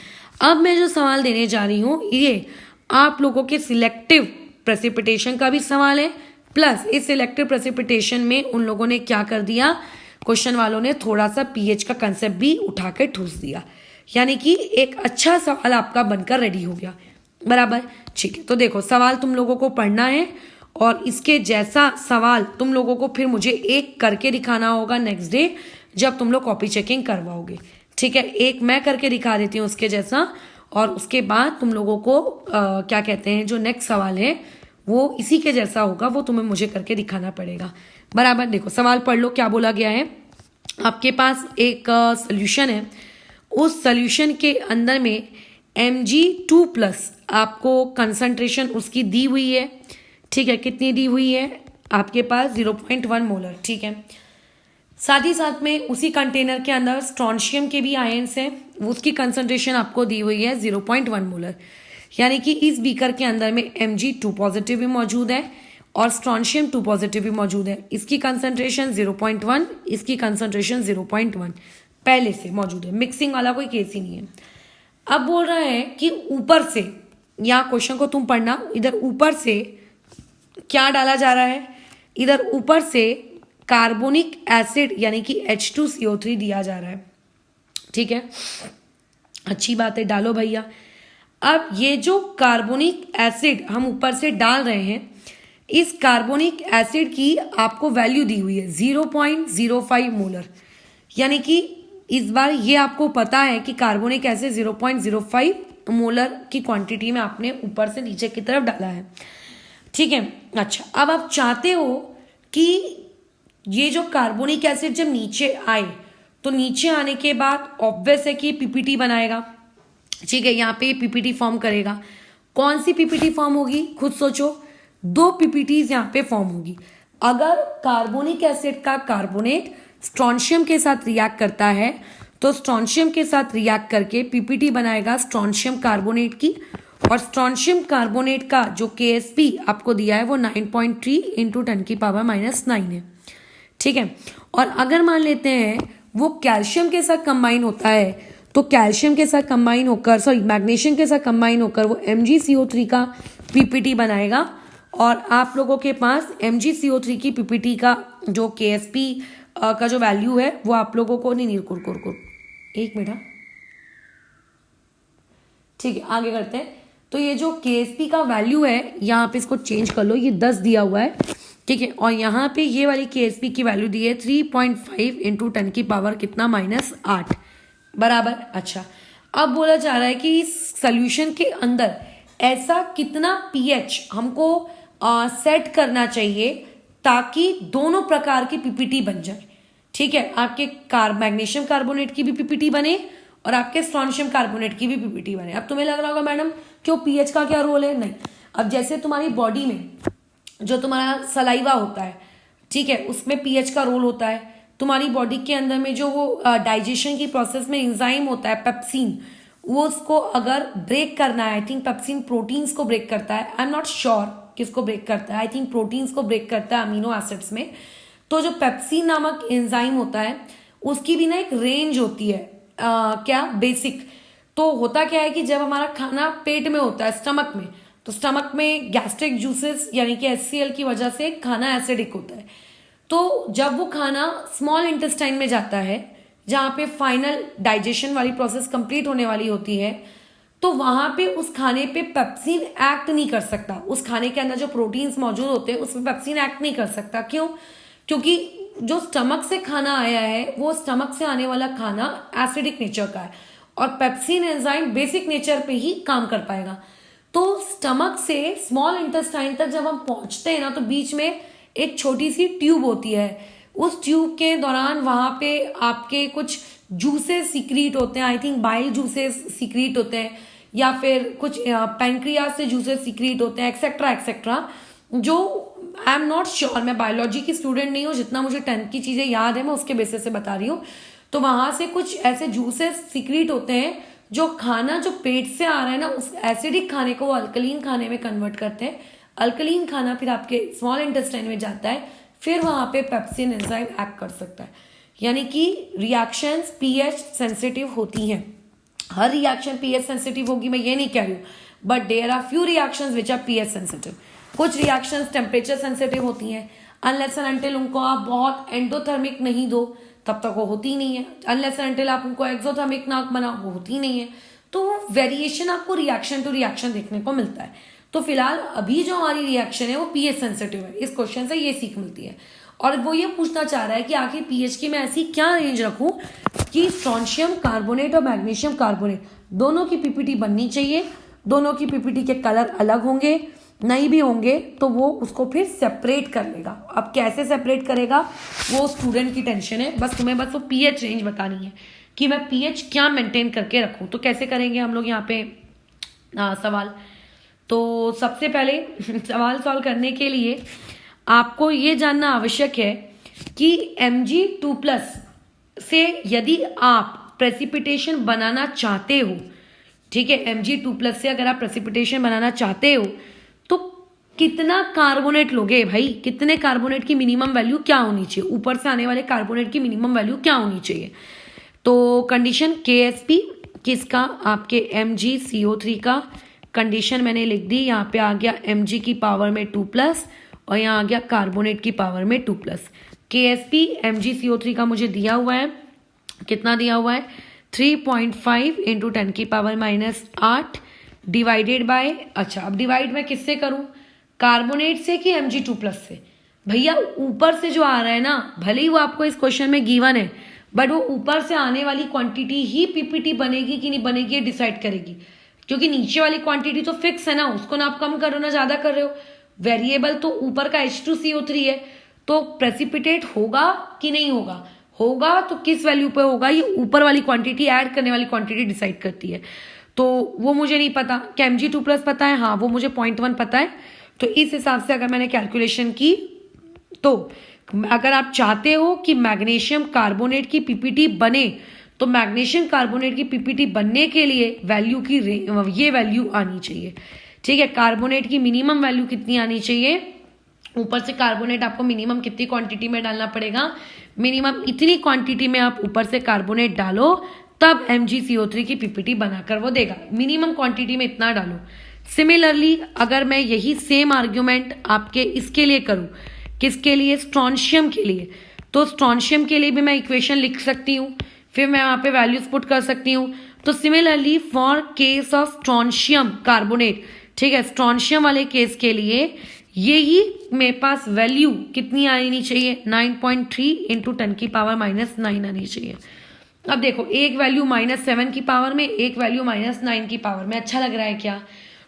अब मैं जो सवाल देने जा रही हूँ ये आप लोगों के सिलेक्टिव प्रेसिपिटेशन का भी सवाल है, प्लस इस सिलेक्टिव प्रेसिपिटेशन में उन लोगों ने क्या कर दिया, क्वेश्चन वालों ने थोड़ा सा पीएच का कंसेप्ट भी उठा के ठूस दिया, यानी कि एक अच्छा सवाल आपका बनकर रेडी हो गया। बराबर, ठीक है। तो देखो सवाल तुम लोगों को पढ़ना है और इसके जैसा सवाल तुम लोगों को फिर मुझे एक करके दिखाना होगा नेक्स्ट डे जब तुम लोग कॉपी चेकिंग करवाओगे। ठीक है, एक मैं करके दिखा देती हूँ उसके जैसा, और उसके बाद तुम लोगों को क्या कहते हैं, जो नेक्स्ट सवाल है वो इसी के जैसा होगा, वो तुम्हें मुझे करके दिखाना पड़ेगा। बराबर, देखो सवाल पढ़ लो क्या बोला गया है। आपके पास एक सोल्यूशन है, उस सोल्यूशन के अंदर में Mg2+ आपको कंसंट्रेशन उसकी दी हुई है। ठीक है, कितनी दी हुई है आपके पास, 0.1 मोलर। ठीक है, साथ ही साथ में उसी कंटेनर के अंदर स्ट्रॉन्शियम के भी आयंस हैं, उसकी कंसंट्रेशन आपको दी हुई है 0.1 मोलर, यानी कि इस बीकर के अंदर में Mg2+ भी मौजूद है और स्ट्रॉन्शियम 2+ भी मौजूद है। इसकी कंसंट्रेशन 0.1, इसकी कंसंट्रेशन 0.1 पहले से मौजूद है, मिक्सिंग वाला कोई केस ही नहीं है। अब बोल रहा है कि ऊपर से, यहाँ क्वेश्चन को तुम पढ़ना, इधर ऊपर से क्या डाला जा रहा है, इधर ऊपर से कार्बोनिक एसिड यानी कि H2CO3 दिया जा रहा है। ठीक है, अच्छी बात है, डालो भैया। अब ये जो कार्बोनिक एसिड हम ऊपर से डाल रहे हैं, इस कार्बोनिक एसिड की आपको वैल्यू दी हुई है 0.05 मोलर, यानी कि इस बार ये आपको पता है कि कार्बोनिक एसिड 0.05 मोलर की क्वांटिटी में आपने ऊपर से नीचे की तरफ डाला है। ठीक है, अच्छा अब आप चाहते हो कि ये जो कार्बोनिक एसिड जब नीचे आए तो नीचे आने के बाद ऑब्वियस है कि पीपीटी बनाएगा। ठीक है, यहाँ पे पीपीटी फॉर्म करेगा। कौन सी पीपीटी फॉर्म होगी, खुद सोचो, 2 पीपीटीज यहाँ पे फॉर्म होगी। अगर कार्बोनिक एसिड का कार्बोनेट स्ट्रॉन्शियम के साथ रिएक्ट करता है तो स्ट्रॉन्शियम के साथ रिएक्ट करके पीपीटी बनाएगा स्ट्रॉन्शियम कार्बोनेट की, और स्ट्रॉन्शियम कार्बोनेट का जो KSP आपको दिया है वो 9.3 × 10⁻⁹ है। ठीक है, और अगर मान लेते हैं वो कैल्शियम के साथ कंबाइन होता है तो कैल्शियम के साथ कंबाइन होकर, मैग्नीशियम के साथ कंबाइन होकर वो MgCO3 का पीपीटी बनाएगा, और आप लोगों के पास MgCO3 की पीपीटी का जो KSP का जो वैल्यू है वो आप लोगों को नहीं, कुर एक मिनट, ठीक है आगे करते हैं। तो ये जो KSP का वैल्यू है यहाँ पे इसको चेंज कर लो, ये 10 दिया हुआ है। ठीक है, और यहाँ पे ये वाली KSP की वैल्यू दी है 3.5 × 10⁻⁸ कितना, -8। बराबर, अच्छा अब बोला जा रहा है कि इस सोल्यूशन के अंदर ऐसा कितना pH हमको सेट करना चाहिए ताकि दोनों प्रकार की पीपीटी बन जाए। ठीक है, आपके मैग्नीशियम कार्बोनेट की भी पीपीटी बने और आपके स्ट्रॉन्शियम कार्बोनेट की भी पीपीटी बने। अब तुम्हें लग रहा होगा मैडम क्यों पीएच का क्या रोल है, नहीं, अब जैसे तुम्हारी बॉडी में जो तुम्हारा सलाइवा होता है, ठीक है, उसमें पीएच का रोल होता है। तुम्हारी बॉडी के अंदर में जो वो डाइजेशन की प्रोसेस में एंजाइम होता है पेप्सिन, वो उसको अगर ब्रेक करना है, आई थिंक पेप्सिन प्रोटीन्स को ब्रेक करता है, आई एम नॉट श्योर किसको ब्रेक करता है, आई थिंक प्रोटीन्स को ब्रेक करता है अमीनो एसिड्स में। तो जो पेप्सिन नामक एंजाइम होता है उसकी भी ना एक रेंज होती है, क्या बेसिक। तो होता क्या है कि जब हमारा खाना पेट में होता है, स्टमक में, तो स्टमक में गैस्ट्रिक जूसेस यानी कि HCl की वजह से खाना एसिडिक होता है। तो जब वो खाना स्मॉल इंटेस्टाइन में जाता है जहाँ पे फाइनल डाइजेशन वाली प्रोसेस कंप्लीट होने वाली होती है, तो वहां पे उस खाने पे पेप्सिन एक्ट नहीं कर सकता। उस खाने के अंदर जो प्रोटीन्स मौजूद होते हैं उसमें पेप्सिन एक्ट नहीं कर सकता। क्यों? क्योंकि जो स्टमक से खाना आया है वो स्टमक से आने वाला खाना एसिडिक नेचर का है और पेप्सिन एंजाइम बेसिक नेचर पे ही काम कर पाएगा। तो स्टमक से स्मॉल इंटेस्टाइन तक जब हम पहुंचते हैं ना, तो बीच में एक छोटी सी ट्यूब होती है। उस ट्यूब के दौरान वहां पे आपके कुछ जूसेस सीक्रीट होते हैं, I think bile juices secrete होते हैं या फिर कुछ पैंक्रियाज से जूसेस सीक्रीट होते हैं, एक्सेट्रा एक्सेट्रा। जो आई एम नॉट श्योर, मैं बायोलॉजी की स्टूडेंट नहीं हूँ, जितना मुझे 10th की चीजें याद है मैं उसके बेसिस से बता रही हूँ। तो वहां से कुछ ऐसे जूसेस सीक्रीट होते हैं जो खाना जो पेट से आ रहा है ना, उस एसिडिक खाने को वो अल्कलीन खाने में कन्वर्ट करते हैं। अल्कलीन खाना फिर आपके स्मॉल इंटेस्टाइन में जाता है, फिर वहां पे पेप्सिन एंजाइम एक्ट कर सकता है। यानी कि रिएक्शंस पीएच सेंसिटिव होती हैं। हर रिएक्शन पीएच सेंसिटिव होगी मैं ये नहीं कह रही हूँ, but there are few reactions which are pH sensitive. कुछ रिएक्शंस टेम्परेचर सेंसिटिव होती हैं, अनलेस एंड अनटिल उनको आप बहुत एंडोथर्मिक नहीं दो तब तक वो होती नहीं है, अनलेस एंड अनटिल आप उनको एक्सोथर्मिक ना बनाओ वो होती नहीं है। तो वेरिएशन आपको रिएक्शन टू रिएक्शन देखने को मिलता है। तो फिलहाल अभी जो हमारी रिएक्शन है वो पीएच सेंसिटिव है। इस क्वेश्चन से ये सीख मिलती है और वो ये पूछना चाह रहा है कि आखिर पीएच की मैं ऐसी क्या रेंज रखूं कि स्ट्रोंशियम कार्बोनेट और मैग्नीशियम कार्बोनेट दोनों की पीपीटी बननी चाहिए, दोनों की पीपीटी के कलर अलग होंगे, नहीं भी होंगे तो वो उसको फिर सेपरेट कर लेगा। अब कैसे सेपरेट करेगा वो स्टूडेंट की टेंशन है, बस तुम्हें बस वो पीएच रेंज बतानी है कि मैं पीएच क्या मेंटेन करके रखूं। तो कैसे करेंगे हम लोग यहाँ पे सवाल। तो सबसे पहले सवाल सॉल्व करने के लिए आपको ये जानना आवश्यक है कि Mg2+ से यदि आप प्रेसिपिटेशन बनाना चाहते हो, ठीक है, Mg2+ से अगर आप प्रेसिपिटेशन बनाना चाहते हो तो कितना कार्बोनेट लोगे भाई, कितने कार्बोनेट की मिनिमम वैल्यू क्या होनी चाहिए, ऊपर से आने वाले कार्बोनेट की मिनिमम वैल्यू क्या होनी चाहिए। तो कंडीशन KSP किसका, आपके MgCO3 का कंडीशन मैंने लिख दी। यहाँ पे आ गया Mg की पावर में 2+ और यहाँ आ गया कार्बोनेट की पावर में 2+। KSP MgCO3 का मुझे दिया हुआ है, कितना दिया हुआ है 3.5 इंटू 10 की पावर -8 डिवाइडेड बाय, अच्छा अब डिवाइड मैं किससे करूं, कार्बोनेट से कि Mg2+ से। भैया ऊपर से जो आ रहा है ना, भले ही वो आपको इस क्वेश्चन में गिवन है, बट वो ऊपर से आने वाली क्वांटिटी ही पीपीटी बनेगी कि नहीं बनेगी ये डिसाइड करेगी। क्योंकि नीचे वाली क्वांटिटी तो फिक्स है ना, उसको ना आप कम कर रहे हो ना ज्यादा कर रहे हो। वेरिएबल तो ऊपर का H2CO3 है, तो प्रेसिपिटेट होगा कि नहीं होगा, होगा तो किस वैल्यू पे होगा, ये ऊपर वाली क्वांटिटी ऐड करने वाली क्वांटिटी डिसाइड करती है। तो वो मुझे नहीं पता, क्या Mg2+ पता है, हाँ वो मुझे 0.1 पता है। तो इस हिसाब से अगर मैंने कैलकुलेशन की, तो अगर आप चाहते हो कि मैग्नीशियम कार्बोनेट की पीपीटी बने, तो मैग्नीशियम कार्बोनेट की पीपीटी बनने के लिए वैल्यू की ये वैल्यू आनी चाहिए, ठीक है। कार्बोनेट की मिनिमम वैल्यू कितनी आनी चाहिए, ऊपर से कार्बोनेट आपको मिनिमम कितनी क्वांटिटी में डालना पड़ेगा, मिनिमम इतनी क्वांटिटी में आप ऊपर से कार्बोनेट डालो, तब MgCO3 की पीपीटी बनाकर वो देगा। मिनिमम क्वांटिटी में इतना डालो। सिमिलरली अगर मैं यही सेम आर्ग्यूमेंट आपके इसके लिए करूं, किसके लिए, स्ट्रोंशियम के लिए, तो स्ट्रोंशियम के लिए भी मैं इक्वेशन लिख सकती हूँ, फिर मैं वहां पे वैल्यूज पुट कर सकती हूँ। तो similarly for case of strontium carbonate, ठीक है, स्ट्रोंशियम वाले केस के लिए यही मेरे पास वैल्यू कितनी आनी चाहिए, 9.3 इंटू 10 की पावर -9 आनी चाहिए। अब देखो एक वैल्यू -7 की पावर में, एक वैल्यू -9 की पावर में, अच्छा लग रहा है क्या।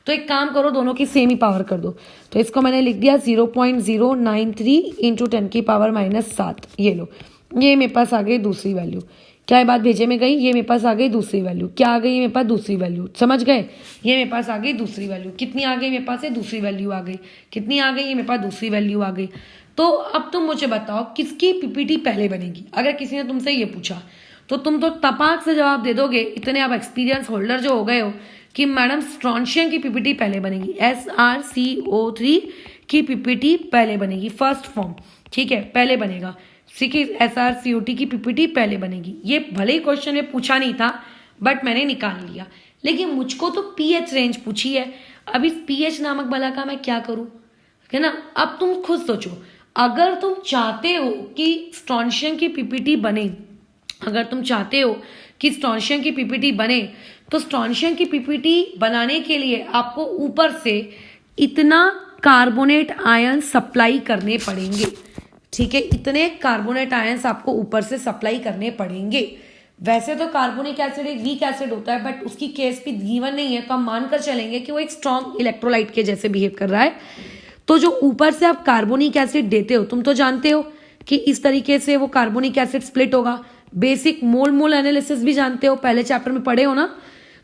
तो एक काम करो, दोनों की सेम ही पावर कर दो। तो इसको मैंने लिख दिया 0.093 इंटू 10 की पावर -7। ये लो, ये मेरे पास आ गई दूसरी वैल्यू। क्या ये बात भेजे में गई, ये मेरे पास आ गई दूसरी वैल्यू। क्या आ गई मेरे पास, दूसरी वैल्यू, समझ गए, ये मेरे पास आ गई दूसरी वैल्यू। कितनी आ गई मेरे पास, दूसरी वैल्यू आ गई। कितनी आ गई, ये मेरे पास दूसरी वैल्यू आ गई। तो अब तुम मुझे बताओ किसकी पीपीटी पहले बनेगी। अगर किसी ने तुमसे ये पूछा तो तुम तो तपाक से जवाब दे दोगे, इतने आप एक्सपीरियंस होल्डर जो हो गए हो, कि मैडम स्ट्रॉन्शियम की पीपीटी पहले बनेगी, SrCO3 की पीपीटी पहले बनेगी, फर्स्ट फॉर्म, ठीक है, पहले बनेगा। ठीक है, SrCO2 की पीपीटी पहले बनेगी। ये भले ही क्वेश्चन में पूछा नहीं था बट मैंने निकाल लिया, लेकिन मुझको तो पीएच रेंज पूछी है। अब इस पीएच नामक बला का मैं क्या करूं, है ना। अब तुम खुद सोचो, अगर तुम चाहते हो कि स्ट्रॉन्शियम की पीपीटी बने, अगर तुम चाहते हो कि स्ट्रॉन्शियम की पीपीटी बने, तो स्ट्रॉन्शियम की पीपीटी बनाने के लिए आपको ऊपर से इतना कार्बोनेट आयन सप्लाई करने पड़ेंगे। ठीक है, इतने कार्बोनेट आयंस आपको ऊपर से सप्लाई करने पड़ेंगे। वैसे तो कार्बोनिक एसिड एक वीक एसिड होता है, बट उसकी केस भी गिवन नहीं है, तो हम मानकर चलेंगे कि वो एक स्ट्रॉन्ग इलेक्ट्रोलाइट के जैसे बिहेव कर रहा है। तो जो ऊपर से आप कार्बोनिक एसिड देते हो, तुम तो जानते हो कि इस तरीके से वो कार्बोनिक एसिड स्प्लिट होगा। बेसिक मोल मोल एनालिसिस भी जानते हो, पहले चैप्टर में पढ़े हो ना।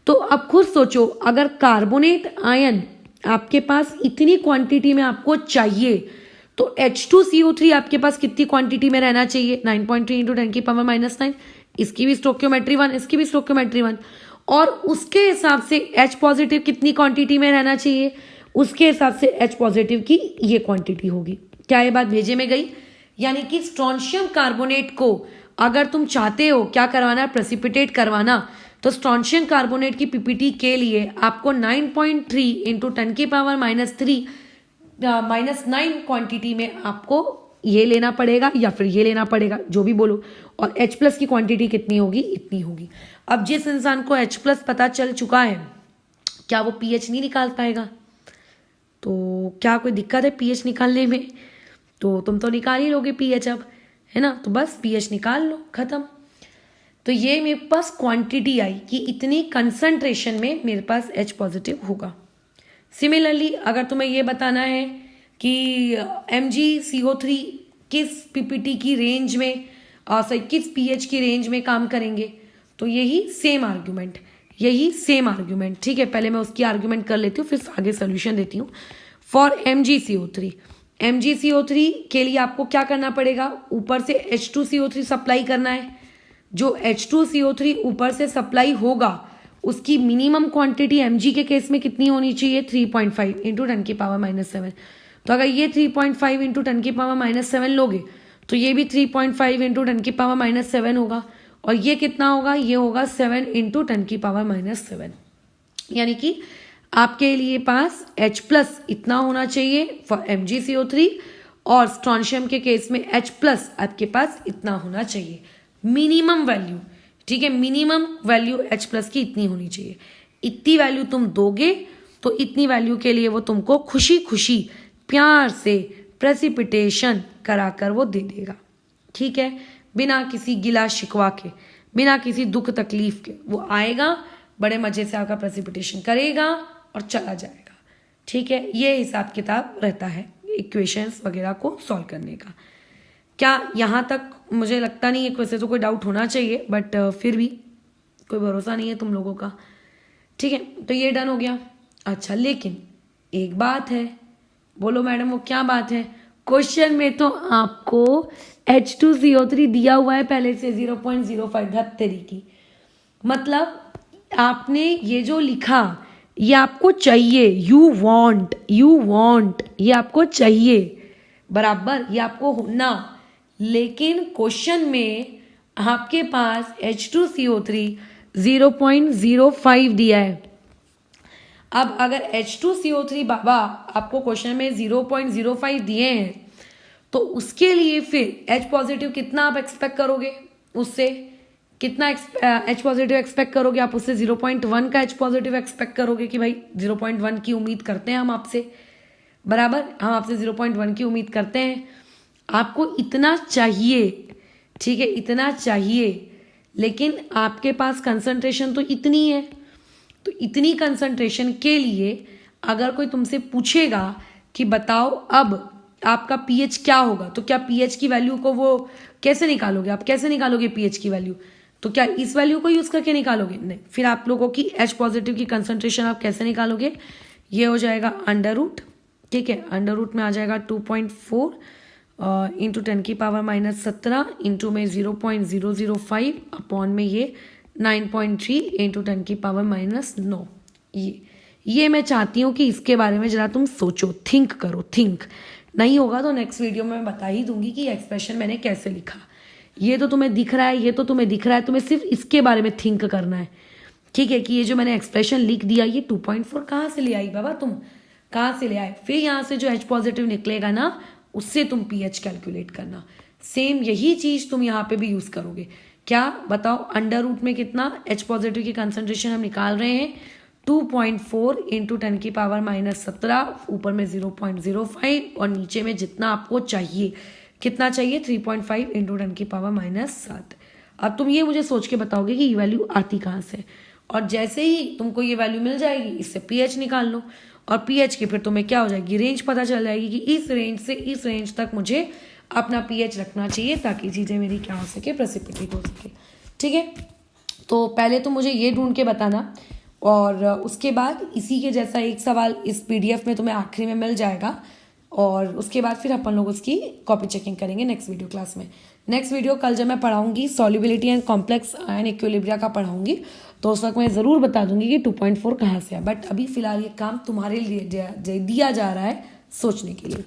तो अब खुद सोचो, अगर कार्बोनेट आयन आपके पास इतनी क्वांटिटी में आपको चाहिए, तो H2CO3 आपके पास कितनी क्वांटिटी में रहना चाहिए, 9.3 × 10⁻⁹। इसकी भी स्टोक्योमेट्री 1, इसकी भी स्टोक्योमेट्री 1, और उसके हिसाब से H पॉजिटिव कितनी क्वांटिटी में रहना चाहिए, उसके हिसाब से H पॉजिटिव की ये क्वांटिटी होगी। क्या ये बात भेजे में गई? यानी कि स्ट्रॉन्शियम कार्बोनेट को अगर तुम चाहते हो क्या करवाना, प्रेसिपिटेट करवाना, तो स्ट्रॉन्शियम कार्बोनेट की पीपीटी के लिए आपको 9.3 × 10⁻³ क्वांटिटी में आपको ये लेना पड़ेगा या फिर ये लेना पड़ेगा, जो भी बोलो। और H+ की क्वांटिटी कितनी होगी, इतनी होगी। अब जिस इंसान को H+ पता चल चुका है, क्या वो पीएच नहीं निकाल पाएगा? तो क्या कोई दिक्कत है पीएच निकालने में? तो तुम तो निकाल ही लोगे पीएच अब, है ना। तो बस पीएच निकाल लो, खत्म। तो ये मेरे पास क्वांटिटी आई कि इतनी कंसंट्रेशन में मेरे पास H पॉजिटिव होगा। सिमिलरली अगर तुम्हें ये बताना है कि MgCO3 किस पीपीटी की रेंज में, किस पीएच की रेंज में काम करेंगे, तो यही सेम आर्ग्यूमेंट, ठीक है। पहले मैं उसकी आर्ग्यूमेंट कर लेती हूँ, फिर आगे सोल्यूशन देती हूँ। फॉर MgCO3 के लिए आपको क्या करना पड़ेगा, ऊपर से H2CO3 सप्लाई करना है। जो H2CO3 ऊपर से सप्लाई होगा, उसकी मिनिमम क्वांटिटी Mg के केस में कितनी होनी चाहिए, 3.5 × 10⁻⁷। तो अगर ये 3.5 × 10⁻⁷ लोगे, तो ये भी 3.5 × 10⁻⁷ होगा, और ये कितना होगा, ये होगा 7 × 10⁻⁷। यानी कि आपके लिए पास H+ इतना होना चाहिए फॉर MgCO3, और स्ट्रॉन्शियम के केस में H+ आपके पास इतना होना चाहिए, मिनिमम वैल्यू। ठीक है, मिनिमम वैल्यू H+ की इतनी होनी चाहिए। इतनी वैल्यू तुम दोगे तो इतनी वैल्यू के लिए वो तुमको खुशी खुशी प्यार से प्रेसिपिटेशन कराकर वो दे देगा। ठीक है, बिना किसी गिला शिकवा के, बिना किसी दुख तकलीफ के वो आएगा, बड़े मजे से आपका प्रेसिपिटेशन करेगा और चला जाएगा। ठीक है, ये हिसाब किताब रहता है इक्वेशंस वगैरह को सॉल्व करने का। क्या यहाँ तक मुझे लगता नहीं है, वैसे तो कोई डाउट होना चाहिए, बट फिर भी कोई भरोसा नहीं है तुम लोगों का। ठीक है, तो ये डन हो गया। अच्छा, लेकिन एक बात है, बोलो मैडम वो क्या बात है? क्वेश्चन में तो आपको H2CO3 दिया हुआ है पहले से 0.05 तरीकी, मतलब आपने ये जो लिखा ये आपको चाहिए, यू वांट, ये आपको चाहिए बराबर, ये आपको होना। लेकिन क्वेश्चन में आपके पास H2CO3 0.05 दिया है। अब अगर H2CO3 बाबा आपको क्वेश्चन में 0.05 दिए हैं, तो उसके लिए फिर H पॉजिटिव कितना आप एक्सपेक्ट करोगे, उससे कितना H पॉजिटिव एक्सपेक्ट करोगे आप? उससे 0.1 का H पॉजिटिव एक्सपेक्ट करोगे कि भाई 0.1 की उम्मीद करते हैं हम आपसे, बराबर, हम आपसे 0.1 की उम्मीद करते हैं। आपको इतना चाहिए, ठीक है, इतना चाहिए, लेकिन आपके पास कंसंट्रेशन तो इतनी है। तो इतनी कंसंट्रेशन के लिए अगर कोई तुमसे पूछेगा कि बताओ अब आपका पीएच क्या होगा, तो क्या पीएच की वैल्यू को वो कैसे निकालोगे? आप कैसे निकालोगे पीएच की वैल्यू? तो क्या इस वैल्यू को यूज करके निकालोगे? नहीं। फिर आप लोगों की H पॉजिटिव की कंसंट्रेशन आप कैसे निकालोगे? ये हो जाएगा अंडर रूट, ठीक है, अंडर रूट में आ जाएगा 2.4, इंटू 10⁻⁻17 इंटू में 0.005 अपॉन में ये 9.3 इंटू 10⁻⁻9। ये मैं चाहती हूँ कि इसके बारे में ज़रा तुम सोचो, थिंक करो, थिंक। नहीं होगा तो नेक्स्ट वीडियो में मैं बता ही दूंगी कि एक्सप्रेशन मैंने कैसे लिखा। ये तो तुम्हें दिख रहा है, ये तो तुम्हें दिख रहा है, तुम्हें सिर्फ इसके बारे में थिंक करना है, ठीक है। कि ये जो मैंने एक्सप्रेशन लिख दिया, ये 2.4 कहाँ से ले आई बाबा, तुम कहाँ से ले आए। फिर यहाँ से जो H पॉजिटिव निकलेगा ना, उससे तुम pH कैलकुलेट करना। सेम यही चीज़ तुम यहाँ पे भी यूज़ करोगे। क्या बताओ, अंडर रूट में कितना H पॉजिटिव की कंसंट्रेशन हम निकाल रहे हैं, 2.4 इंटू 10⁻⁻17, ऊपर में 0.05 और नीचे में जितना आपको चाहिए, कितना चाहिए, 3.5 इंटू 10⁻⁻7। अब तुम ये मुझे सोच के बताओगे कि ये वैल्यू आती कहाँ से, और जैसे ही तुमको ये वैल्यू मिल जाएगी, इससे pH निकाल लो, और pH की फिर तुम्हें क्या हो जाएगी, रेंज पता चल जाएगी कि इस रेंज से इस रेंज तक मुझे अपना pH रखना चाहिए ताकि चीज़ें मेरी क्या हो सके, प्रेसिपिटेट हो सके, ठीक है। तो पहले तो मुझे ये ढूंढ के बताना, और उसके बाद इसी के जैसा एक सवाल इस PDF में तुम्हें आखिरी में मिल जाएगा, और उसके बाद फिर अपन लोग उसकी कॉपी चेकिंग करेंगे नेक्स्ट वीडियो क्लास में। नेक्स्ट वीडियो कल जब मैं पढ़ाऊंगी solubility and complex ion equilibria का पढ़ाऊंगी, तो उस वक्त मैं ज़रूर बता दूंगी कि 2.4 कहाँ से है। बट अभी फिलहाल ये काम तुम्हारे लिए दिया जा रहा है सोचने के लिए।